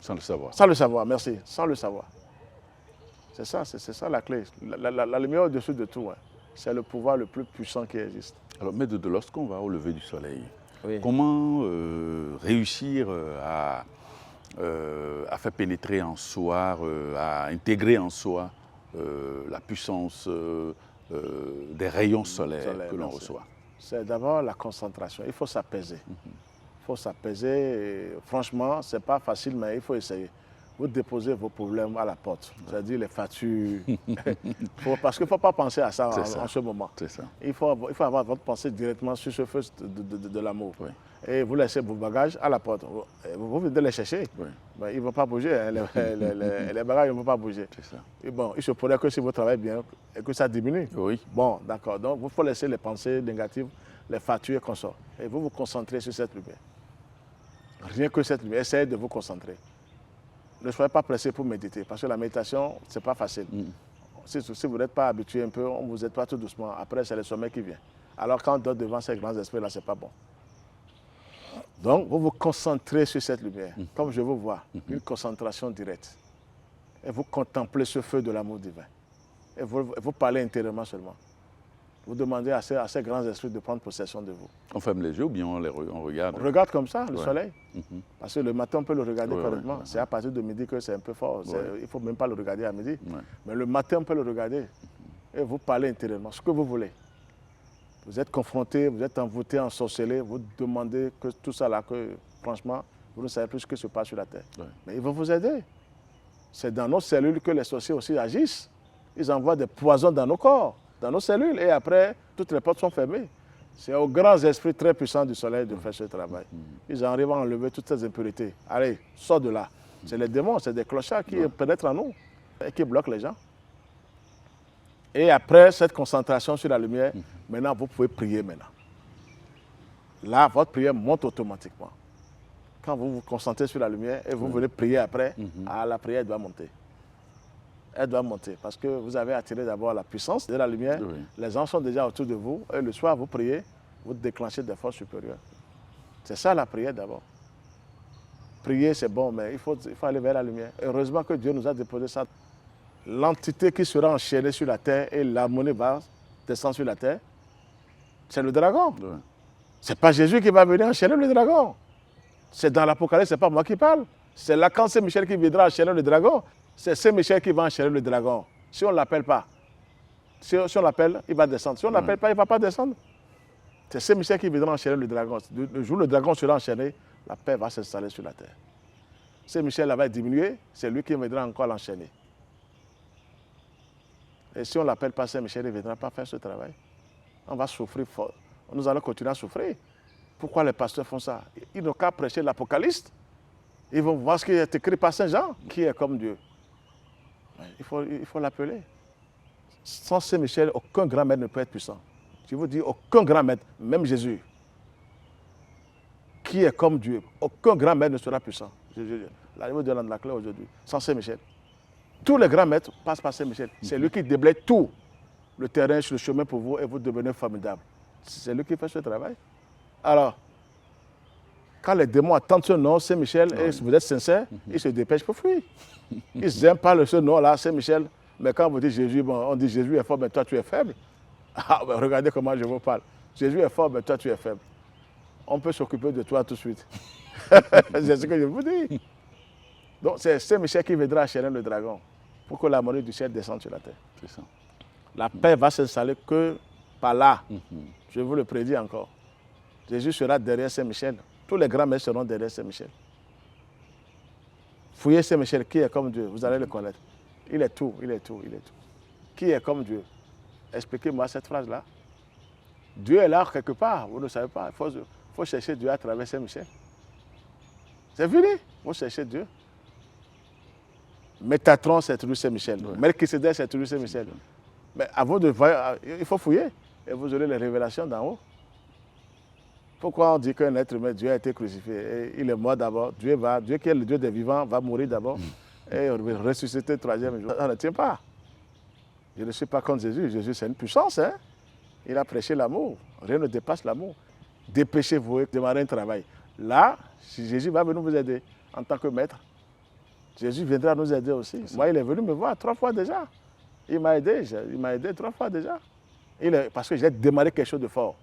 Speaker 1: Sans le savoir.
Speaker 2: Sans le savoir, merci. Sans le savoir. C'est ça la clé. La lumière au-dessus de tout. Hein. C'est le pouvoir le plus puissant qui existe.
Speaker 1: Alors, Maître Dodo, lorsqu'on va au lever du soleil, comment réussir à faire pénétrer en soi, à intégrer en soi la puissance des rayons solaires que l'on reçoit?
Speaker 2: C'est d'abord la concentration. Il faut s'apaiser. Il faut s'apaiser. Franchement, ce n'est pas facile, mais il faut essayer. Vous déposez vos problèmes à la porte, c'est-à-dire les factures. Parce qu'il ne faut pas penser à ça en ce moment.
Speaker 1: Ça.
Speaker 2: Il faut avoir votre pensée directement sur ce feu de l'amour. Oui. Et vous laissez vos bagages à la porte. Vous venez les chercher. Oui. Ben, ils ne vont pas bouger. Hein. Les bagages ne vont pas bouger. Ça. Et bon, il se pourrait que si vous travaillez bien, et que ça diminue. Oui. Bon, d'accord. Donc, il faut laisser les pensées négatives, les factures qu'on sort. Et vous vous concentrez sur cette lumière. Rien que cette lumière. Essayez de vous concentrer. Ne soyez pas pressé pour méditer, parce que la méditation, ce n'est pas facile. Si vous n'êtes pas habitué un peu, on vous aide pas tout doucement. Après, c'est le sommeil qui vient. Alors, quand on dort devant ces grands esprits-là, ce n'est pas bon. Donc, vous vous concentrez sur cette lumière, comme je vous vois, une concentration directe. Et vous contemplez ce feu de l'amour divin. Et vous parlez intérieurement seulement. Vous demandez à ces grands esprits de prendre possession de vous.
Speaker 1: On ferme les yeux ou bien on regarde?
Speaker 2: On regarde comme ça le
Speaker 1: Ouais.
Speaker 2: soleil. Parce que le matin, on peut le regarder
Speaker 1: Ouais,
Speaker 2: correctement.
Speaker 1: ouais, ouais.
Speaker 2: C'est à partir de midi que c'est un peu fort.
Speaker 1: Ouais.
Speaker 2: Il ne faut même pas le regarder à midi.
Speaker 1: Ouais.
Speaker 2: Mais le matin, on peut le regarder. Et vous parlez intérieurement, ce que vous voulez. Vous êtes confronté, vous êtes envoûté, ensorcelé, vous demandez que tout ça là, que franchement, vous ne savez plus ce qui se passe sur la terre.
Speaker 1: Ouais.
Speaker 2: Mais ils vont vous aider. C'est dans nos cellules que les sorciers aussi agissent. Ils envoient des poisons dans nos corps, dans nos cellules, et après, toutes les portes sont fermées. C'est aux grands esprits très puissants du soleil de faire ce travail. Ils arrivent à enlever toutes ces impuretés. Allez, sors de là. C'est les démons, c'est des clochards qui pénètrent en nous et qui bloquent les gens. Et après cette concentration sur la lumière, maintenant vous pouvez prier maintenant. Là, votre prière monte automatiquement. Quand vous vous concentrez sur la lumière et vous venez prier après, la prière doit monter. Elle doit monter parce que vous avez attiré d'abord la puissance de la lumière.
Speaker 1: Oui.
Speaker 2: Les anges sont déjà autour de vous et le soir, vous priez, vous déclenchez des forces supérieures. C'est ça la prière d'abord. Prier, c'est bon, mais il faut aller vers la lumière. Heureusement que Dieu nous a déposé ça. L'entité qui sera enchaînée sur la terre et l'harmonie va descendre sur la terre, c'est le dragon.
Speaker 1: Ouais.
Speaker 2: Ce n'est pas Jésus qui va venir enchaîner le dragon. C'est dans l'Apocalypse, ce n'est pas moi qui parle. C'est là quand c'est Michel qui viendra enchaîner le dragon. C'est Saint-Michel qui va enchaîner le dragon. Si on ne l'appelle pas, si on l'appelle, il va descendre. Si on ne l'appelle pas, il ne va pas descendre. C'est Saint-Michel qui viendra enchaîner le dragon. Le jour où le dragon sera enchaîné, la paix va s'installer sur la terre. Saint-Michel va diminuer, c'est lui qui viendra encore l'enchaîner. Et si on ne l'appelle pas Saint-Michel, il ne viendra pas faire ce travail. On va souffrir fort. Nous allons continuer à souffrir. Pourquoi les pasteurs font ça? Ils n'ont qu'à prêcher l'Apocalypse. Ils vont voir ce qui est écrit par Saint Jean, qui est comme Dieu. Il faut l'appeler. Sans Saint-Michel, aucun grand maître ne peut être puissant. Je vous dis, aucun grand maître, même Jésus, qui est comme Dieu, aucun grand maître ne sera puissant. Là, je vous donne la clé aujourd'hui. Sans Saint-Michel. Tous les grands maîtres passent par Saint-Michel. C'est lui qui déblaye tout le terrain sur le chemin pour vous et vous devenez formidable. C'est lui qui fait ce travail. Alors, quand les démons attendent ce nom, Saint-Michel, et vous êtes sincère, ils se dépêchent pour fuir. Ils n'aiment pas ce nom-là, Saint-Michel. Mais quand vous dites Jésus, bon, on dit Jésus est fort, mais toi tu es faible. Ah, ben, regardez comment je vous parle. Jésus est fort, mais toi tu es faible. On peut s'occuper de toi tout de suite. C'est ce que je vous dis. Donc c'est Saint-Michel qui viendra enchaîner le dragon pour que la monnaie du ciel descende sur la terre.
Speaker 1: C'est ça.
Speaker 2: La paix va s'installer que par là. Je vous le prédis encore. Jésus sera derrière Saint-Michel. Tous les grands maîtres seront derrière Saint-Michel. Fouillez Saint-Michel, qui est comme Dieu, vous allez le connaître. Il est tout, il est tout, il est tout. Qui est comme Dieu? Expliquez-moi cette phrase-là. Dieu est là quelque part, vous ne savez pas. Il faut chercher Dieu à travers Saint-Michel. C'est fini, il faut chercher Dieu. Métatron, c'est rue Saint-Michel. Melchisedec, c'est rue Saint-Michel. Mais avant de voir, il faut fouiller et vous aurez les révélations d'en haut. Pourquoi on dit qu'un être humain, Dieu a été crucifié et il est mort d'abord? Dieu qui est le Dieu des vivants, va mourir d'abord et ressusciter le troisième jour. Ça ne tient pas. Je ne suis pas contre Jésus. Jésus, c'est une puissance. Hein? Il a prêché l'amour. Rien ne dépasse l'amour. Dépêchez-vous et démarrez un travail. Là, Jésus va venir vous aider en tant que maître. Jésus viendra nous aider aussi. Moi, il est venu me voir 3 fois déjà. Il m'a aidé 3 fois déjà. Parce que j'ai démarré quelque chose de fort.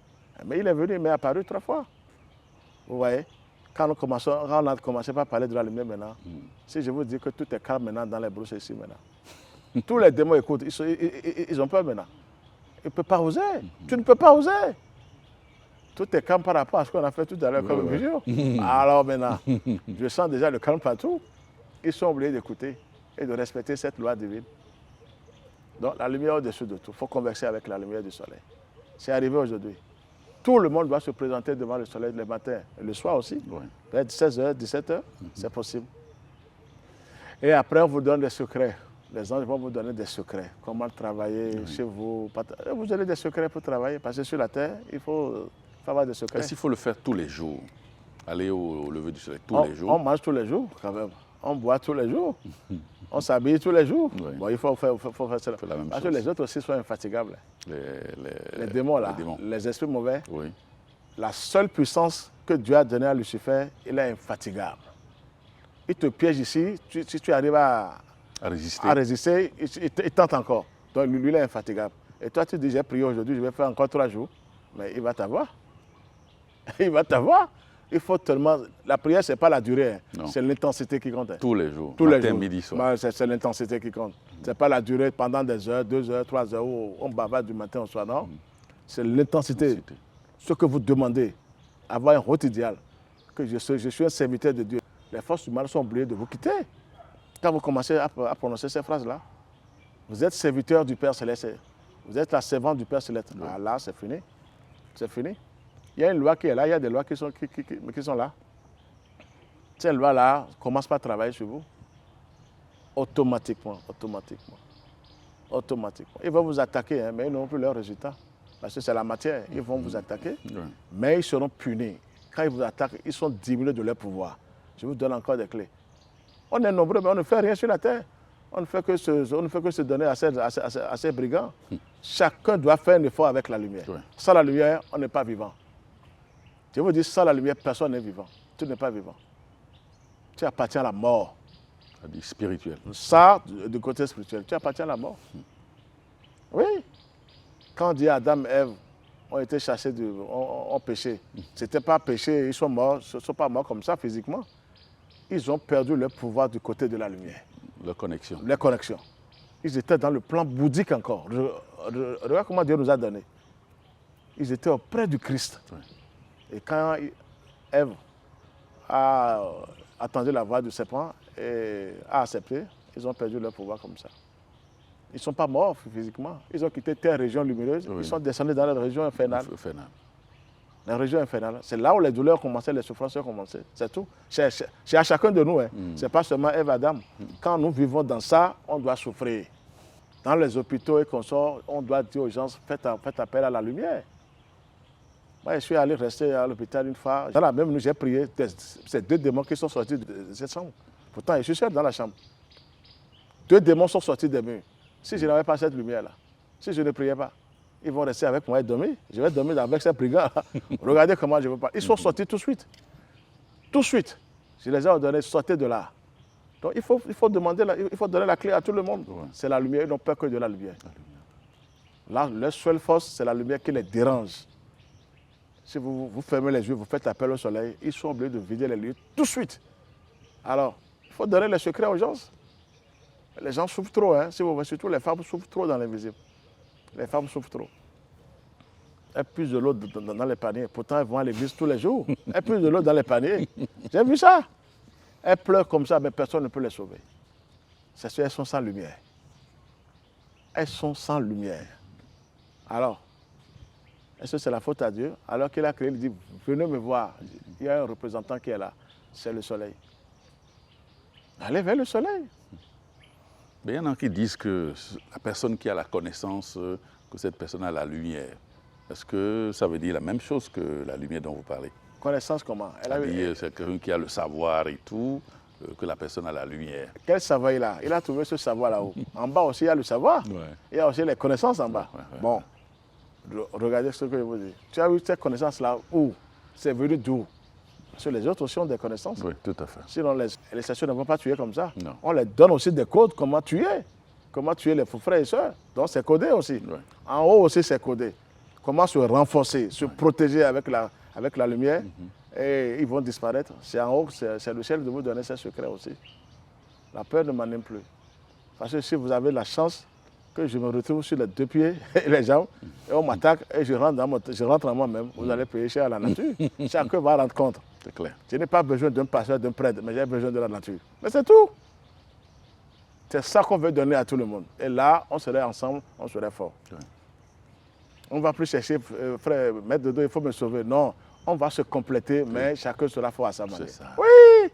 Speaker 2: Mais il est venu, il m'est apparu 3 fois. Vous voyez, quand on a commencé par parler de la lumière maintenant, si je vous dis que tout est calme maintenant dans les brousses ici maintenant, tous les démons écoutent, ils ont peur maintenant. Ils ne peuvent pas oser. Tu ne peux pas oser. Tout est calme par rapport à ce qu'on a fait tout à l'heure comme vidéo. Alors maintenant, je sens déjà le calme partout. Ils sont obligés d'écouter et de respecter cette loi divine. Donc la lumière au-dessus de tout. Il faut converser avec la lumière du soleil. C'est arrivé aujourd'hui. Tout le monde doit se présenter devant le soleil le matin et le soir aussi. Peut-être 16h, 17h, c'est possible. Et après, on vous donne des secrets. Les anges vont vous donner des secrets. Comment travailler chez vous. Vous avez des secrets pour travailler. Parce que sur la terre, il faut avoir des secrets.
Speaker 1: Est-ce qu'il faut le faire tous les jours? Aller au lever du soleil tous les jours?
Speaker 2: On mange tous les jours, quand même. On boit tous les jours. On s'habille tous les jours. Bon, il faut faire cela. Parce que les autres aussi sont infatigables. Les démons, là, les esprits mauvais. La seule puissance que Dieu a donnée à Lucifer, il est infatigable. Il te piège ici, si tu arrives à à résister, il tente encore. Donc lui, il est infatigable. Et toi, tu dis, j'ai prié aujourd'hui, je vais faire encore 3 jours. Mais il va t'avoir. Il va t'avoir. Il faut tellement... La prière, ce n'est pas la durée, hein. C'est l'intensité qui compte.
Speaker 1: Tous les jours,
Speaker 2: tous
Speaker 1: matin,
Speaker 2: les jours.
Speaker 1: midi, soir.
Speaker 2: C'est l'intensité qui compte. Ce n'est pas la durée pendant des heures, 2 heures, 3 heures, où on bavarde du matin au soir, non. C'est l'intensité. Ce que vous demandez, avoir un route idéal, que je suis un serviteur de Dieu. Les forces du mal sont obligées de vous quitter. Quand vous commencez à prononcer ces phrases-là, vous êtes serviteur du Père Céleste. Vous êtes la servante du Père Céleste. Oui. Ah, là, c'est fini. C'est fini. Il y a une loi qui est là, il y a des lois qui sont là. Ces lois-là commencent par travailler sur vous. Automatiquement. Ils vont vous attaquer, hein, mais ils n'auront plus leurs résultats. Parce que c'est la matière. Ils vont vous attaquer, mais ils seront punis. Quand ils vous attaquent, ils sont diminués de leur pouvoir. Je vous donne encore des clés. On est nombreux, mais on ne fait rien sur la terre. On ne fait que se donner à ces brigands. Chacun doit faire un effort avec la lumière. Ouais. Sans la lumière, on n'est pas vivant. Je vous dis, sans la lumière, personne n'est vivant. Tu n'es pas vivant. Tu appartiens à la mort.
Speaker 1: Ça dit spirituel.
Speaker 2: Ça, du côté spirituel, tu appartiens à la mort. Oui. Quand Dieu, Adam et Ève ont été chassés, ont péché, ce n'était pas péché, ils sont morts, ils ne sont pas morts comme ça physiquement. Ils ont perdu leur pouvoir du côté de la lumière.
Speaker 1: La connexion.
Speaker 2: Les connexions. Ils étaient dans le plan bouddhique encore. Regarde comment Dieu nous a donné. Ils étaient auprès du Christ. Oui. Et quand Ève a attendu la voix du serpent et a accepté, ils ont perdu leur pouvoir comme ça. Ils ne sont pas morts physiquement. Ils ont quitté telle région lumineuse. Oui. Ils sont descendus dans la région infernale. La région infernale. C'est là où les douleurs commençaient, les souffrances ont commencé. C'est tout. C'est à chacun de nous. Hein. Ce n'est pas seulement Ève et Adam. Quand nous vivons dans ça, on doit souffrir. Dans les hôpitaux et consorts, on doit dire aux gens, faites appel à la lumière. Moi, je suis allé rester à l'hôpital une fois. Dans la même nuit, j'ai prié. C'est 2 démons qui sont sortis de cette chambre. Pourtant, je suis seul dans la chambre. 2 démons sont sortis des murs. Si je n'avais pas cette lumière-là, si je ne priais pas, ils vont rester avec moi et dormir. Je vais dormir avec ces brigands. Regardez comment je veux pas. Ils sont sortis tout de suite. Tout de suite. Je les ai ordonnés, sortez de là. Donc il faut donner la clé à tout le monde. Ouais. C'est la lumière, ils n'ont peur que de la lumière. Là, leur seule force, c'est la lumière qui les dérange. Si vous fermez les yeux, vous faites appel au soleil, ils sont obligés de vider les lieux tout de suite. Alors, il faut donner les secrets aux gens. Les gens souffrent trop, hein. Surtout les femmes souffrent trop dans l'invisible. Les femmes souffrent trop. Elles puisent de l'eau dans les paniers. Pourtant, elles vont à l'église tous les jours. Elles puisent de l'eau dans les paniers. J'ai vu ça. Elles pleurent comme ça, mais personne ne peut les sauver. C'est sûr, elles sont sans lumière. Elles sont sans lumière. Alors, est-ce que c'est la faute à Dieu? Alors qu'il a créé, il dit, venez me voir. Il y a un représentant qui est là. C'est le soleil. Allez vers le soleil.
Speaker 1: Mais il y en a qui disent que la personne qui a la connaissance, que cette personne a la lumière. Est-ce que ça veut dire la même chose que la lumière dont vous parlez?
Speaker 2: Connaissance comment?
Speaker 1: C'est quelqu'un qui a le savoir et tout, que la personne a la lumière.
Speaker 2: Quel savoir il a? Il a trouvé ce savoir là-haut. En bas aussi, il y a le savoir. Ouais. Il y a aussi les connaissances en bas. Ouais. Bon, regardez ce que je vous dis. Tu as eu cette connaissance-là où? C'est venu d'où? Parce que les autres aussi ont des connaissances.
Speaker 1: Oui, tout à fait.
Speaker 2: Sinon, les stations ne vont pas tuer comme ça.
Speaker 1: Non.
Speaker 2: On les donne aussi des codes, comment tuer les frères et sœurs. Donc, c'est codé aussi. Oui. En haut aussi, c'est codé. Comment se renforcer, se protéger avec la lumière. Et ils vont disparaître. C'est en haut, c'est le ciel de vous donner ces secrets aussi. La peur ne m'anime plus. Parce que si vous avez la chance que je me retrouve sur les 2 pieds et les jambes, et on m'attaque et je rentre en moi-même, vous allez payer cher à la nature. Chacun va rendre compte.
Speaker 1: C'est clair.
Speaker 2: Je n'ai pas besoin d'un pasteur, d'un prêtre, mais j'ai besoin de la nature. Mais c'est tout. C'est ça qu'on veut donner à tout le monde. Et là, on serait ensemble, on serait fort. Ouais. On ne va plus chercher, frère, maître de dos, il faut me sauver. Non, on va se compléter, mais chacun sera fort à sa manière.
Speaker 1: C'est ça.
Speaker 2: Oui,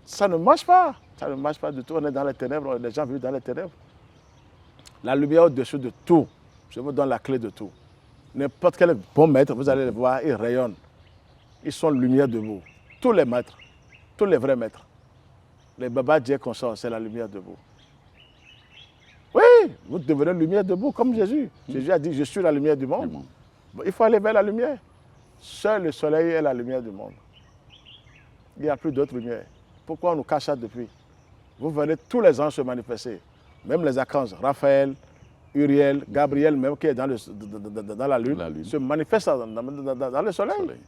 Speaker 2: ça ne marche pas. Ça ne marche pas du tout. On est dans les ténèbres, les gens vivent dans les ténèbres. La lumière au-dessus de tout. Je vous donne la clé de tout. N'importe quel bon maître, vous allez les voir, ils rayonnent. Ils sont lumière debout. Tous les maîtres, tous les vrais maîtres. Les Baba Dieu qu'on sort, c'est la lumière debout. Oui, vous devenez lumière debout comme Jésus. Jésus a dit, je suis la lumière du monde. Bon, il faut aller vers la lumière. Seul le soleil est la lumière du monde. Il n'y a plus d'autre lumière. Pourquoi on nous cache ça depuis? vous verrez tous les anges se manifester. Même les archanges, Raphaël, Uriel, Gabriel, même qui est dans la lune, se manifestent dans le soleil.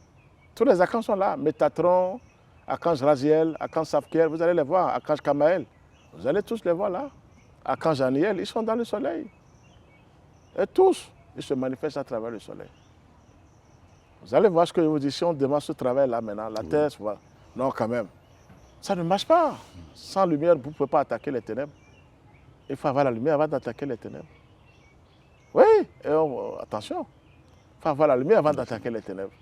Speaker 2: Tous les archanges sont là. Métatron, archange Raziel, archange Safkiel, vous allez les voir, archange Kamaël. Vous allez tous les voir là. Archange Aniel, ils sont dans le soleil. Et tous, ils se manifestent à travers le soleil. Vous allez voir ce que je vous dis, si on demande ce travail-là maintenant, la terre, voilà. Non, quand même. Ça ne marche pas. Sans lumière, vous ne pouvez pas attaquer les ténèbres. Il faut avoir la lumière avant d'attaquer les ténèbres. Oui, et attention. Il faut avoir la lumière avant d'attaquer les ténèbres.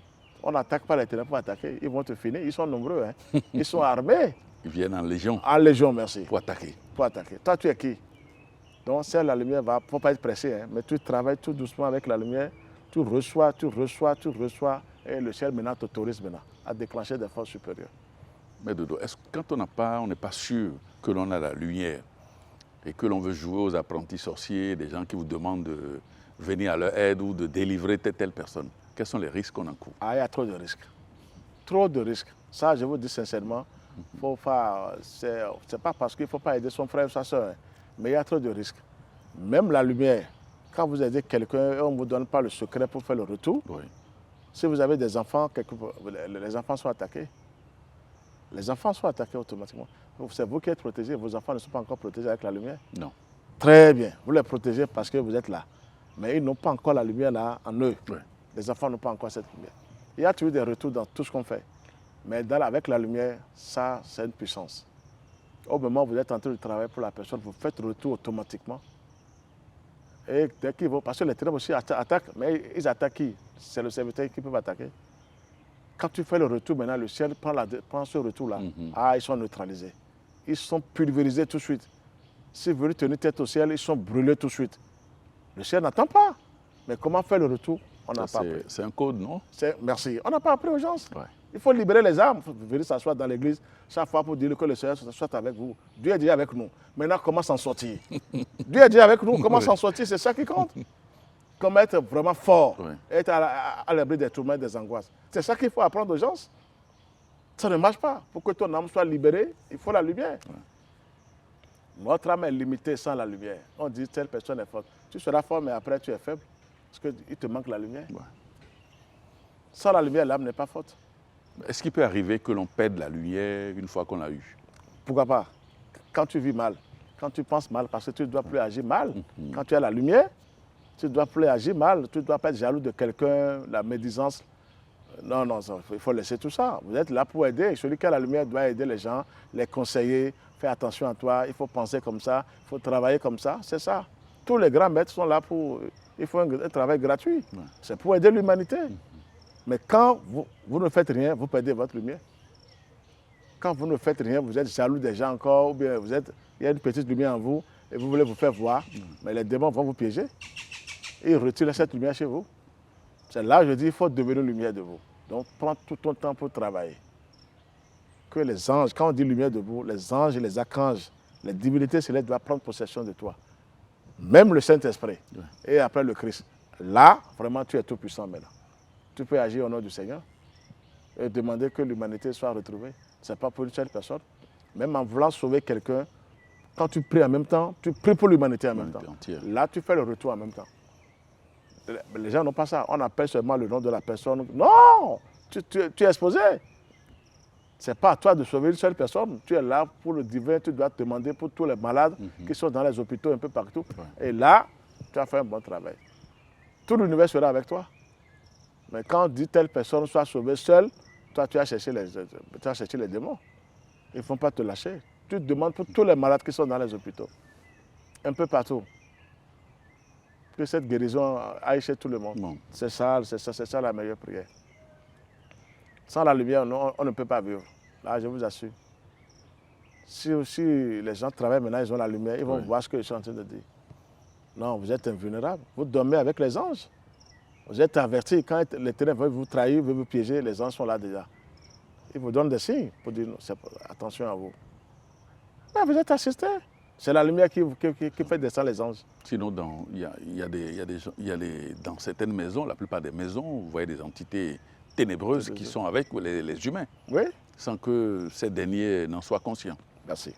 Speaker 2: On n'attaque pas les ténèbres pour attaquer. Ils vont te finir. Ils sont nombreux. Hein. Ils sont armés.
Speaker 1: Ils viennent en légion.
Speaker 2: En légion, merci.
Speaker 1: Pour attaquer.
Speaker 2: Pour attaquer. Toi, tu es qui? Donc, c'est la lumière, il ne faut pas être pressé. Hein, mais tu travailles tout doucement avec la lumière. Tu reçois. Et le ciel maintenant t'autorise maintenant à déclencher des forces supérieures.
Speaker 1: Mais Dodo, est-ce que quand on n'est pas sûr que l'on a la lumière et que l'on veut jouer aux apprentis sorciers, des gens qui vous demandent de venir à leur aide ou de délivrer telle personne, quels sont les risques qu'on encourt?
Speaker 2: Ah, il y a trop de risques. Trop de risques. Ça, je vous dis sincèrement, c'est pas parce qu'il ne faut pas aider son frère ou sa soeur, hein, mais il y a trop de risques. Même la lumière, quand vous aidez quelqu'un et on ne vous donne pas le secret pour faire le retour, oui. Si vous avez des enfants, les enfants sont attaqués. Les enfants sont attaqués automatiquement. C'est vous qui êtes protégés, vos enfants ne sont pas encore protégés avec la lumière?
Speaker 1: Non.
Speaker 2: Très bien, vous les protégez parce que vous êtes là. Mais ils n'ont pas encore la lumière là en eux. Oui. Les enfants n'ont pas encore cette lumière. Il y a toujours des retours dans tout ce qu'on fait. Mais avec la lumière, ça, c'est une puissance. Au moment où vous êtes en train de travailler pour la personne, vous faites retour automatiquement. Et dès qu'ils vont, parce que les ténèbres aussi attaquent, mais ils attaquent qui? C'est le serviteur qui peut attaquer. Quand tu fais le retour, maintenant, le ciel prend ce retour-là. Ah, ils sont neutralisés. Ils sont pulvérisés tout de suite. Si vous voulez tenir tête au ciel, ils sont brûlés tout de suite. Le ciel n'attend pas. Mais comment faire le retour? On n'a pas appris.
Speaker 1: C'est un code, non?
Speaker 2: Merci. On n'a pas appris aux gens.
Speaker 1: Ouais.
Speaker 2: Il faut libérer les âmes. Il faut venir s'asseoir dans l'église chaque fois pour dire que le Seigneur soit avec vous. Dieu est déjà avec nous. Maintenant, comment s'en sortir? Dieu est déjà avec nous. Comment s'en sortir? C'est ça qui compte. Comment être vraiment fort, être à l'abri des tourments, des angoisses. C'est ça qu'il faut apprendre aux gens. Ça ne marche pas. Pour que ton âme soit libérée, il faut la lumière. Notre âme est limitée sans la lumière. On dit telle personne est forte. Tu seras fort, mais après tu es faible. Parce qu'il te manque la lumière. Sans la lumière, l'âme n'est pas forte.
Speaker 1: Est-ce qu'il peut arriver que l'on perde la lumière une fois qu'on l'a eue?
Speaker 2: Pourquoi pas? Quand tu vis mal, quand tu penses mal, parce que tu ne dois plus agir mal. Quand tu as la lumière, tu ne dois plus agir mal. Tu ne dois pas être jaloux de quelqu'un, la médisance. Non, il faut laisser tout ça. Vous êtes là pour aider. Celui qui a la lumière doit aider les gens, les conseiller, faire attention à toi. Il faut penser comme ça, il faut travailler comme ça. C'est ça. Tous les grands maîtres sont là pour... Il faut un travail gratuit. C'est pour aider l'humanité. Mais quand vous ne faites rien, vous perdez votre lumière. Quand vous ne faites rien, vous êtes jaloux des gens encore, ou bien il y a une petite lumière en vous, et vous voulez vous faire voir, mais les démons vont vous piéger. Et ils retirent cette lumière chez vous. C'est là que je dis, il faut devenir lumière de vous. Donc, prends tout ton temps pour travailler. Que les anges, quand on dit lumière de vous, les anges et les archanges, les divinités célestes doivent prendre possession de toi. Même le Saint-Esprit. Et après le Christ. Là, vraiment, tu es tout puissant maintenant. Tu peux agir au nom du Seigneur et demander que l'humanité soit retrouvée. Ce n'est pas pour une seule personne. Même en voulant sauver quelqu'un, quand tu pries en même temps, tu pries pour l'humanité en même temps. Là, tu fais le retour en même temps. Les gens n'ont pas ça. On appelle seulement le nom de la personne. Non! Tu es exposé. Ce n'est pas à toi de sauver une seule personne. Tu es là pour le divin. Tu dois te demander pour tous les malades qui sont dans les hôpitaux un peu partout. Et là, tu as fait un bon travail. Tout l'univers sera avec toi. Mais quand on dit telle personne soit sauvée seule, toi, tu as cherché les démons. Ils ne vont pas te lâcher. Tu te demandes pour tous les malades qui sont dans les hôpitaux. Un peu partout. Que cette guérison aille chez tout le monde. C'est ça la meilleure prière. Sans la lumière, on ne peut pas vivre. Là, je vous assure. Si les gens travaillent maintenant, ils ont la lumière, ils vont voir ce que je suis en train de dire. Non, vous êtes invulnérable. Vous dormez avec les anges. Vous êtes avertis. Quand les ténèbres veulent vous trahir, veulent vous piéger, les anges sont là déjà. Ils vous donnent des signes pour dire attention à vous. Mais vous êtes assistés. C'est la lumière qui fait descendre les anges.
Speaker 1: Sinon, dans certaines maisons, la plupart des maisons, vous voyez des entités ténébreuses qui sont avec les humains.
Speaker 2: Oui.
Speaker 1: Sans que ces derniers n'en soient conscients.
Speaker 2: Merci.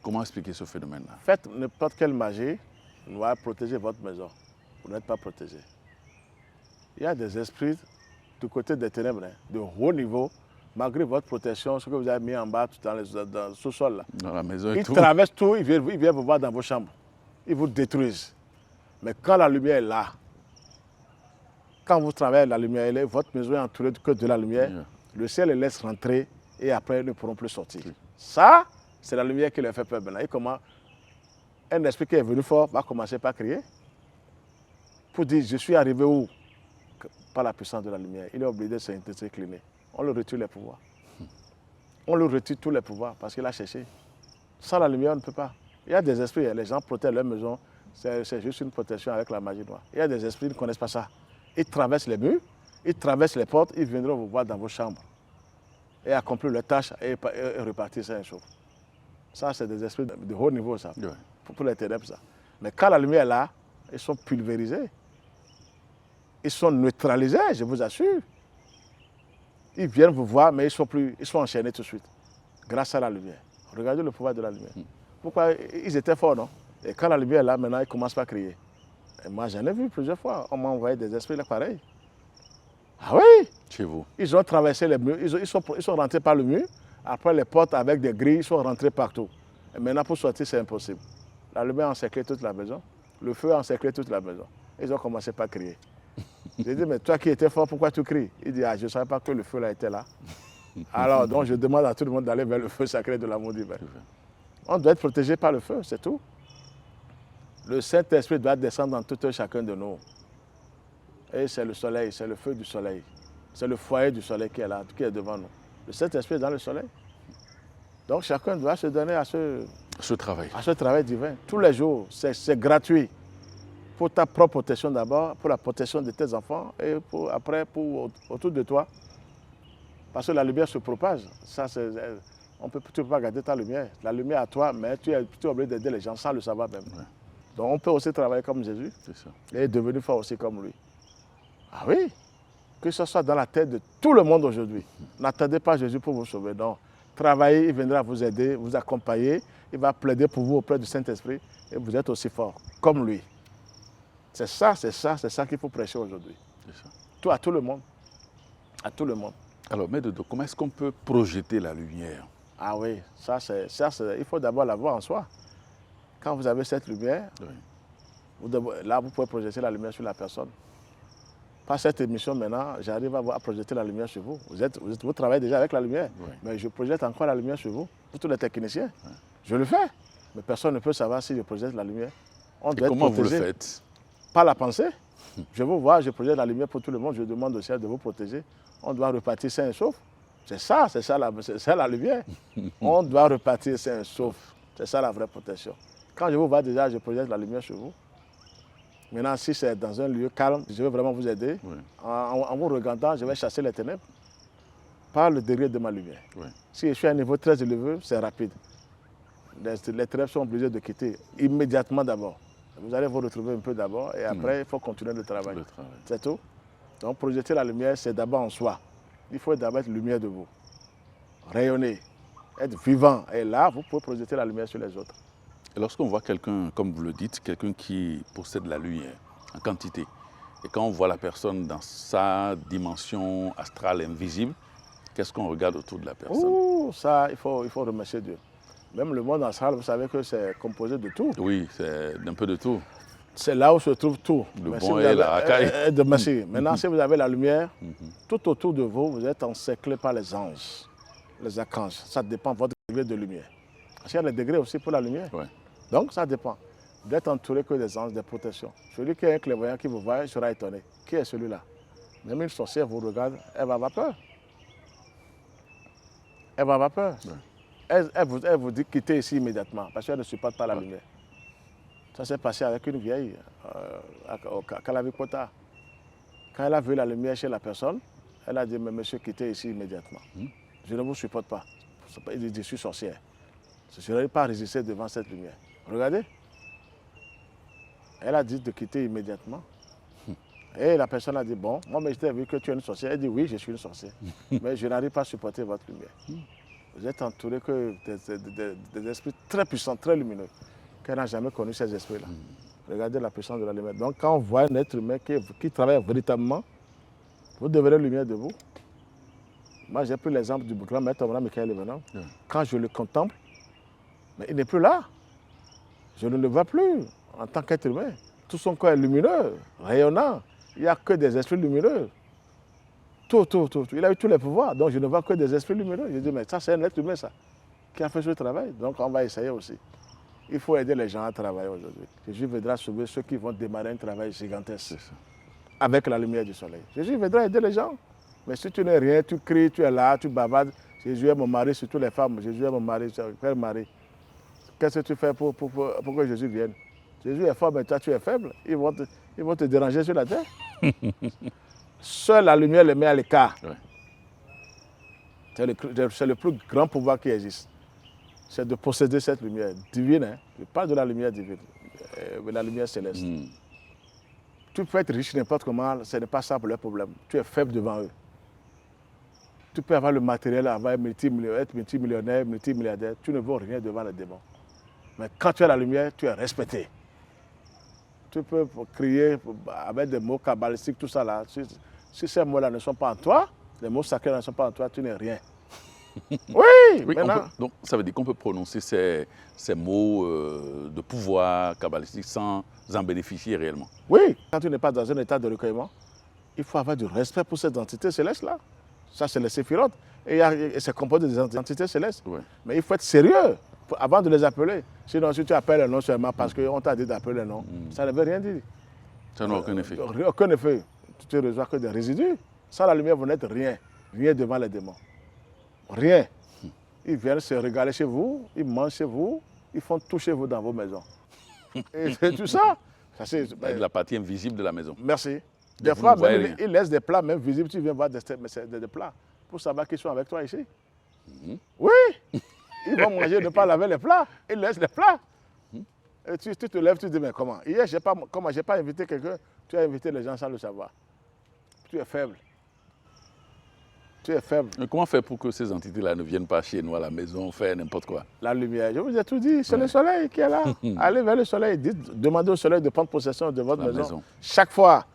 Speaker 1: Comment expliquer ce phénomène-là?
Speaker 2: Faites n'importe quelle magie, vous va protéger votre maison. Vous n'êtes pas protégé. Il y a des esprits du côté des ténèbres, hein, de haut niveau, malgré votre protection, ce que vous avez mis en bas dans le sous-sol. Là.
Speaker 1: Dans la maison et
Speaker 2: Ils
Speaker 1: tout.
Speaker 2: traversent tout, ils viennent vous voir dans vos chambres. Ils vous détruisent. Mais quand la lumière est là, quand vous travaillez, la lumière est là, votre maison est entourée que de la lumière, le ciel les laisse rentrer et après ils ne pourront plus sortir. Ça, c'est la lumière qui leur fait peur maintenant. Et comment un esprit qui est venu fort va commencer par crier pour dire je suis arrivé où? Par la puissance de la lumière. Il est obligé de s'incliner. On lui retire les pouvoirs. On lui retire tous les pouvoirs parce qu'il a cherché. Sans la lumière, on ne peut pas. Il y a des esprits, les gens protègent leur maison, c'est juste une protection avec la magie noire. Il y a des esprits qui ne connaissent pas ça. Ils traversent les murs, ils traversent les portes, ils viendront vous voir dans vos chambres et accomplir leurs tâches et repartir sain et sauf. Ça, c'est des esprits de haut niveau, ça.
Speaker 1: Ouais.
Speaker 2: Pour les ténèbres, ça. Mais quand la lumière est là, ils sont pulvérisés. Ils sont neutralisés, je vous assure. Ils viennent vous voir, mais ils sont enchaînés tout de suite, grâce à la lumière. Regardez le pouvoir de la lumière. Pourquoi ils étaient forts, non? Et quand la lumière est là, maintenant, ils commencent pas à crier. Et moi, j'en ai vu plusieurs fois. On m'a envoyé des esprits là, pareil. Ah oui!
Speaker 1: Chez vous?
Speaker 2: Ils ont traversé les murs, ils sont rentrés par le mur. Après, les portes avec des grilles, ils sont rentrés partout. Et maintenant, pour sortir, c'est impossible. La lumière a encerclé toute la maison. Le feu a encerclé toute la maison. Ils ont commencé par crier. J'ai dit, mais toi qui étais fort, pourquoi tu cries? Il dit, ah, je ne savais pas que le feu là était là. Alors, donc, je demande à tout le monde d'aller vers le feu sacré de l'amour divin. On doit être protégé par le feu, c'est tout. Le Saint-Esprit doit descendre dans tout un chacun de nous. Et c'est le soleil, c'est le feu du soleil. C'est le foyer du soleil qui est là, qui est devant nous. Le Saint-Esprit est dans le soleil. Donc, chacun doit se donner à ce travail divin. Tous les jours, c'est gratuit. Pour ta propre protection d'abord, pour la protection de tes enfants et après pour autour de toi. Parce que la lumière se propage. Ça, tu ne peux pas garder ta lumière. La lumière à toi, mais tu es obligé d'aider les gens sans le savoir même. Ouais. Donc on peut aussi travailler comme Jésus et devenir fort aussi comme lui. Ah oui, que ce soit dans la tête de tout le monde aujourd'hui. N'attendez pas Jésus pour vous sauver. Non. Travaillez, il viendra vous aider, vous accompagner. Il va plaider pour vous auprès du Saint-Esprit et vous êtes aussi fort comme lui. C'est ça qu'il faut prêcher aujourd'hui. À tout le monde. À tout le monde.
Speaker 1: Alors, Maître Dodo, comment est-ce qu'on peut projeter la lumière?
Speaker 2: Ah oui, il faut d'abord la voir en soi. Quand vous avez cette lumière, là, vous pouvez projeter la lumière sur la personne. Par cette émission, maintenant, j'arrive à projeter la lumière sur vous. Vous travaillez déjà avec la lumière, mais je projette encore la lumière sur vous, pour tous les techniciens. Je le fais, mais personne ne peut savoir si je projette la lumière.
Speaker 1: Et comment vous le faites?
Speaker 2: Par la pensée. Je vous vois, je projette la lumière pour tout le monde, je demande au ciel de vous protéger. On doit repartir sain et sauf. C'est ça la lumière. On doit repartir sain et sauf. C'est ça la vraie protection. Quand je vous vois déjà, je projette la lumière sur vous. Maintenant, si c'est dans un lieu calme, je vais vraiment vous aider. Oui. En vous regardant, je vais chasser les ténèbres par le degré de ma lumière. Oui. Si je suis à un niveau très élevé, c'est rapide. Les ténèbres sont obligés de quitter immédiatement d'abord. Vous allez vous retrouver un peu d'abord et après, il faut continuer le travail. C'est tout. Donc, projeter la lumière, c'est d'abord en soi. Il faut d'abord être lumière de vous. Rayonner, être vivant. Et là, vous pouvez projeter la lumière sur les autres.
Speaker 1: Et lorsqu'on voit quelqu'un, comme vous le dites, quelqu'un qui possède la lumière en quantité, et quand on voit la personne dans sa dimension astrale invisible, qu'est-ce qu'on regarde autour de la personne?
Speaker 2: Ouh, ça, il faut remercier Dieu. Même le monde astral, vous savez que c'est composé de tout.
Speaker 1: Oui, c'est un peu de tout.
Speaker 2: C'est là où se trouve tout.
Speaker 1: Le bon et la racaille.
Speaker 2: Merci. Maintenant, si vous avez la lumière, tout autour de vous, vous êtes encerclé par les anges, les archanges. Ça dépend de votre degré de lumière. Parce qu'il y a des degrés aussi pour la lumière. Ouais. Donc, ça dépend. Vous êtes entouré que des anges, des protections. Celui qui est un clairvoyant qui vous voit, il sera étonné. Qui est celui-là? Même une sorcière vous regarde, elle va avoir peur. Elle va avoir peur. Ouais. Elle vous dit quitter ici immédiatement parce qu'elle ne supporte pas la lumière. Ça s'est passé avec une vieille à Kalavipota. Quand elle a vu la lumière chez la personne, elle a dit, mais monsieur, quittez ici immédiatement. Je ne vous supporte pas. Il dit, je suis sorcière. Je n'arrive pas à résister devant cette lumière. Regardez. Elle a dit de quitter immédiatement. Et la personne a dit, bon, moi, mais je t'ai vu que tu es une sorcière. Elle dit, oui, je suis une sorcière. Mais je n'arrive pas à supporter votre lumière. Vous êtes entouré que des esprits très puissants, très lumineux, qu'elle n'a jamais connu ces esprits-là. Regardez la puissance de la lumière. Donc quand on voit un être humain qui travaille véritablement, vous devenez lumière de vous. Moi, j'ai pris l'exemple du grand maître Abraham Michael Evenement. Quand je le contemple, mais il n'est plus là. Je ne le vois plus en tant qu'être humain. Tout son corps est lumineux, rayonnant. Il n'y a que des esprits lumineux. Tout. Il a eu tous les pouvoirs, donc je ne vois que des esprits lumineux. Je dis, mais ça, c'est un être humain, ça, qui a fait ce travail. Donc, on va essayer aussi. Il faut aider les gens à travailler aujourd'hui. Jésus viendra sauver ceux qui vont démarrer un travail gigantesque avec la lumière du soleil. Jésus viendra aider les gens. Mais si tu n'es rien, tu cries, tu es là, tu bavardes. Jésus est mon mari, surtout les femmes. Jésus est mon mari, père mari. Qu'est-ce que tu fais pour que Jésus vienne? Jésus est fort, mais toi, tu es faible. Ils vont te déranger sur la terre. Seule la lumière les met à l'écart. Ouais. C'est le plus grand pouvoir qui existe. C'est de posséder cette lumière divine. Hein. Je parle de la lumière divine, de la lumière céleste. Tu peux être riche n'importe comment, ce n'est pas ça pour leur problème. Tu es faible devant eux. Tu peux avoir le matériel, être multimillionnaire, multimilliardaire. Tu ne vaux rien devant les démons. Mais quand tu as la lumière, tu es respecté. Tu peux crier avec des mots kabbalistiques, tout ça là. Si ces mots-là ne sont pas en toi, les mots sacrés ne sont pas en toi, tu n'es rien. Oui, maintenant.
Speaker 1: Donc ça veut dire qu'on peut prononcer ces mots de pouvoir kabbalistique sans en bénéficier réellement.
Speaker 2: Oui, quand tu n'es pas dans un état de recueillement, il faut avoir du respect pour cette entité céleste-là. Ça, c'est les séphirotes. Et c'est composé des entités célestes. Ouais. Mais il faut être sérieux avant de les appeler. Sinon, si tu appelles un nom seulement parce qu'on t'a dit d'appeler un nom, ça ne veut rien dire.
Speaker 1: Ça n'a aucun effet.
Speaker 2: Aucun effet. Tu ne reçois que des résidus. Sans la lumière, vous n'êtes rien. Rien devant les démons. Rien. Ils viennent se régaler chez vous, ils mangent chez vous, ils font tout chez vous dans vos maisons. Et c'est tout ça.
Speaker 1: C'est la partie invisible de la maison.
Speaker 2: Merci. Des fois, même, ils laissent des plats, même visibles, tu viens voir des plats pour savoir qu'ils sont avec toi ici. Oui. Ils vont manger, ne pas laver les plats. Ils laissent les plats. Et tu te lèves, tu te dis, mais comment? Hier, je n'ai pas invité quelqu'un, tu as invité les gens sans le savoir. Tu es faible. Tu es faible.
Speaker 1: Mais comment faire pour que ces entités-là ne viennent pas chez nous à la maison, faire n'importe quoi?
Speaker 2: La lumière, je vous ai tout dit, c'est le soleil qui est là. Allez vers le soleil, demandez au soleil de prendre possession de votre maison. Chaque fois,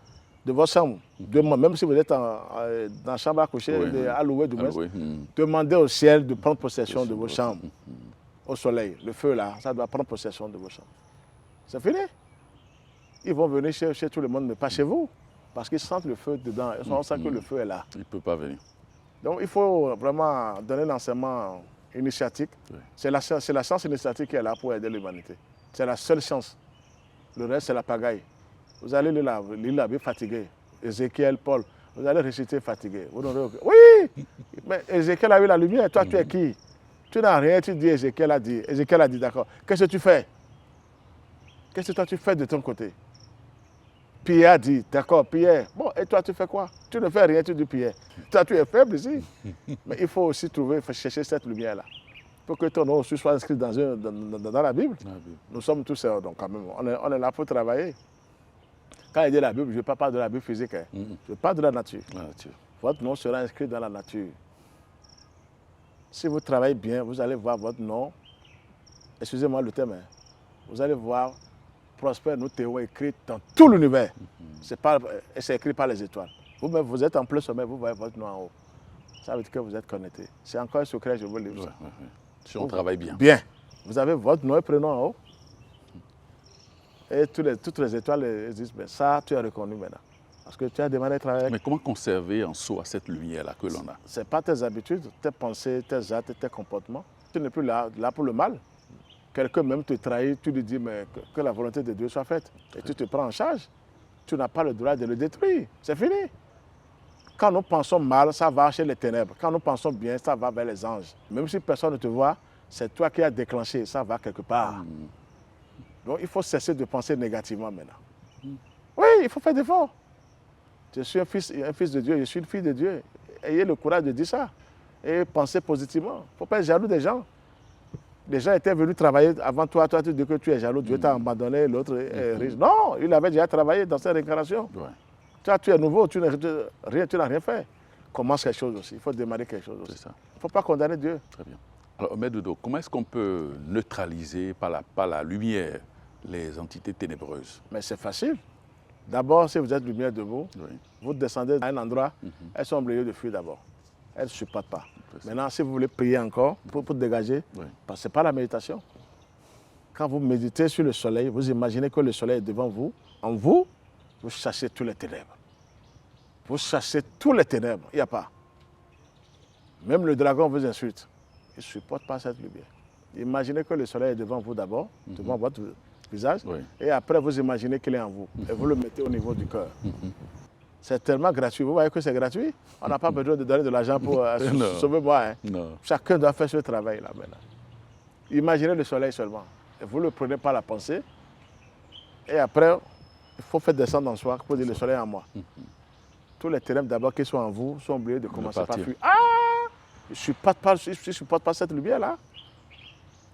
Speaker 2: de votre chambre, même si vous êêtre dans la chambre à coucher, à louer du moins, demandez au ciel de prendre possession de vos chambres. Au soleil, le feu là, ça doit prendre possession de vos chambres. C'est fini. Ils vont venir chez tout le monde, mais pas chez vous. Parce qu'ils sentent le feu dedans, ils sentent que le feu est là.
Speaker 1: Il ne peut pas venir.
Speaker 2: Donc il faut vraiment donner un enseignement initiatique. Oui. C'est la science initiatique qui est là pour aider l'humanité. C'est la seule science. Le reste, c'est la pagaille. Vous allez lire la Bible fatigué. Ézéchiel, Paul, vous allez réciter fatigué. Oui, mais Ézéchiel a eu la lumière. Toi, tu es qui? Tu n'as rien, tu dis Ézéchiel a dit. Ézéchiel a dit, d'accord. Qu'est-ce que tu fais? Qu'est-ce que toi, tu fais de ton côté? Pierre a dit, d'accord, Pierre. Bon, et toi, tu fais quoi? Tu ne fais rien, tu dis Pierre. Toi, tu es faible ici. Mais il faut aussi chercher cette lumière-là. Pour que ton nom aussi soit inscrit dans la Bible. Nous sommes tous, donc quand même, on est là pour travailler. Quand il dit la Bible, je ne parle pas de la Bible physique. Hein. Je parle de la nature. Votre nom sera inscrit dans la nature. Si vous travaillez bien, vous allez voir votre nom. Excusez-moi le thème. Hein. Vous allez voir Prosper nous Théo écrit dans tout l'univers. C'est écrit par les étoiles. Vous-même, vous êtes en plein sommet, vous voyez votre nom en haut. Ça veut dire que vous êtes connecté. C'est encore un secret, je vous le dis.
Speaker 1: Si on travaille bien.
Speaker 2: Bien. Vous avez votre nom et prénom en haut. Et toutes les étoiles existent. Mais ça, tu as reconnu maintenant. Parce que tu as demandé de travailler.
Speaker 1: Mais comment conserver en soi cette lumière-là que l'on a?
Speaker 2: Ce n'est pas tes habitudes, tes pensées, tes actes, tes comportements. Tu n'es plus là pour le mal. Quelqu'un même te trahit, tu lui dis mais que la volonté de Dieu soit faite. Et tu te prends en charge. Tu n'as pas le droit de le détruire. C'est fini. Quand nous pensons mal, ça va chez les ténèbres. Quand nous pensons bien, ça va vers les anges. Même si personne ne te voit, c'est toi qui as déclenché, ça va quelque part. Donc il faut cesser de penser négativement maintenant. Oui, il faut faire des efforts. Je suis un fils de Dieu, je suis une fille de Dieu. Ayez le courage de dire ça. Et pensez positivement. Il ne faut pas être jaloux des gens. Les gens étaient venus travailler avant toi, tu dis que tu es jaloux, Dieu t'a abandonné, l'autre est riche. Non, il avait déjà travaillé dans cette réincarnation. Toi, tu es nouveau, tu n'as rien fait. Commence quelque chose aussi, il faut démarrer quelque chose aussi. Il ne faut pas condamner Dieu.
Speaker 1: Très bien. Alors, Maître Dodo, comment est-ce qu'on peut neutraliser par la lumière les entités ténébreuses?
Speaker 2: Mais c'est facile. D'abord, si vous êtes lumière debout,
Speaker 1: Oui.
Speaker 2: vous descendez à un endroit, elles sont obligées de fuir d'abord. Elles ne supportent pas. Maintenant, si vous voulez prier encore pour dégager,
Speaker 1: Oui.
Speaker 2: parce que ce n'est pas la méditation. Quand vous méditez sur le soleil, vous imaginez que le soleil est devant vous. En vous, vous chassez tous les ténèbres. Vous chassez tous les ténèbres. Il n'y a pas. Même le dragon vous insulte. Il ne supporte pas cette lumière. Imaginez que le soleil est devant vous d'abord, devant votre visage,
Speaker 1: Oui.
Speaker 2: et après vous imaginez qu'il est en vous. Et vous le mettez au niveau du cœur. C'est tellement gratuit. Vous voyez que c'est gratuit. On n'a pas besoin de donner de l'argent pour
Speaker 1: Non.
Speaker 2: sauver moi. Hein.
Speaker 1: Non.
Speaker 2: Chacun doit faire ce travail-là maintenant. Imaginez le soleil seulement. Et vous le prenez par la pensée. Et après, il faut faire descendre en soi pour dire le soleil est en moi. Tous les ténèbres d'abord qui sont en vous sont obligés de commencer par
Speaker 1: partir.
Speaker 2: fuir. Ah! Je ne supporte pas cette lumière-là.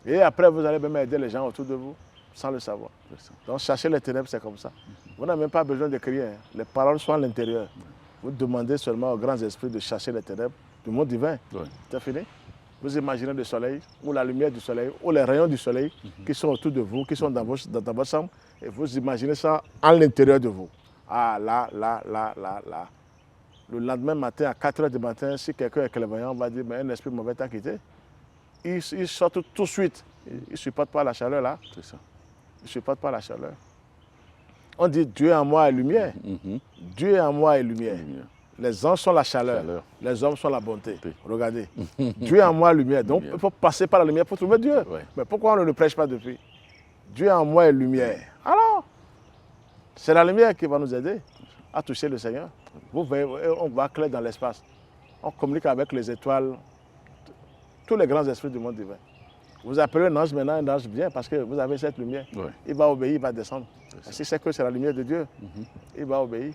Speaker 2: Et après, vous allez même aider les gens autour de vous sans le savoir. Donc, chercher les ténèbres, c'est comme ça. Vous n'avez même pas besoin de crier. Hein. Les paroles sont à l'intérieur. Vous demandez seulement aux grands esprits de chercher les ténèbres du monde divin.
Speaker 1: Oui.
Speaker 2: C'est fini. Vous imaginez le soleil, ou la lumière du soleil, ou les rayons du soleil qui sont autour de vous, qui sont dans votre chambre, et vous imaginez ça à l'intérieur de vous. Ah, là. Le lendemain matin, à 4 h du matin, si quelqu'un est clairvoyant, on va dire, mais un esprit mauvais t'a quitté. Il sort tout de suite. Il ne supporte pas la chaleur là.
Speaker 1: C'est ça.
Speaker 2: Il ne supporte pas la chaleur. On dit Dieu est en moi et lumière. Dieu est en moi et lumière.
Speaker 1: Lumière.
Speaker 2: Les anges sont la chaleur.
Speaker 1: Chaleur.
Speaker 2: Les hommes sont la bonté.
Speaker 1: Oui.
Speaker 2: Regardez. Dieu est en moi et lumière. Donc
Speaker 1: Lumière.
Speaker 2: il faut passer par la lumière pour trouver Dieu.
Speaker 1: Ouais.
Speaker 2: Mais pourquoi on ne le prêche pas depuis? Dieu est en moi et lumière. Alors, c'est la lumière qui va nous aider à toucher le Seigneur. Vous voyez, on va clair dans l'espace. On communique avec les étoiles, tous les grands esprits du monde divin. Vous appelez un ange maintenant, un ange vient parce que vous avez cette lumière.
Speaker 1: Ouais.
Speaker 2: Il va obéir, il va descendre. Si c'est que c'est la lumière de Dieu, il va obéir.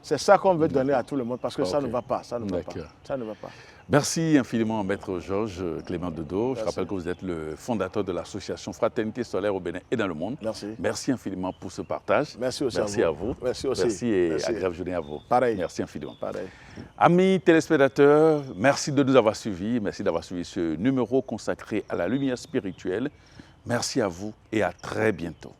Speaker 2: C'est ça qu'on veut donner à tout le monde parce que ça
Speaker 1: Ok.
Speaker 2: ne va pas, ça ne va pas.
Speaker 1: D'accord.
Speaker 2: Ça ne va pas.
Speaker 1: Merci infiniment, Maître Georges Clément Dodo. Je
Speaker 2: Merci.
Speaker 1: rappelle que vous êtes le fondateur de l'association Fraternité Solaire au Bénin et dans le monde.
Speaker 2: Merci.
Speaker 1: Merci infiniment pour ce partage.
Speaker 2: Merci aussi
Speaker 1: Merci
Speaker 2: à
Speaker 1: à
Speaker 2: vous.
Speaker 1: vous.
Speaker 2: Merci aussi.
Speaker 1: Merci et
Speaker 2: Merci.
Speaker 1: agréable journée à vous.
Speaker 2: Pareil.
Speaker 1: Merci infiniment.
Speaker 2: Pareil.
Speaker 1: Amis téléspectateurs, merci de nous avoir suivis. Merci d'avoir suivi ce numéro consacré à la lumière spirituelle. Merci à vous et à très bientôt.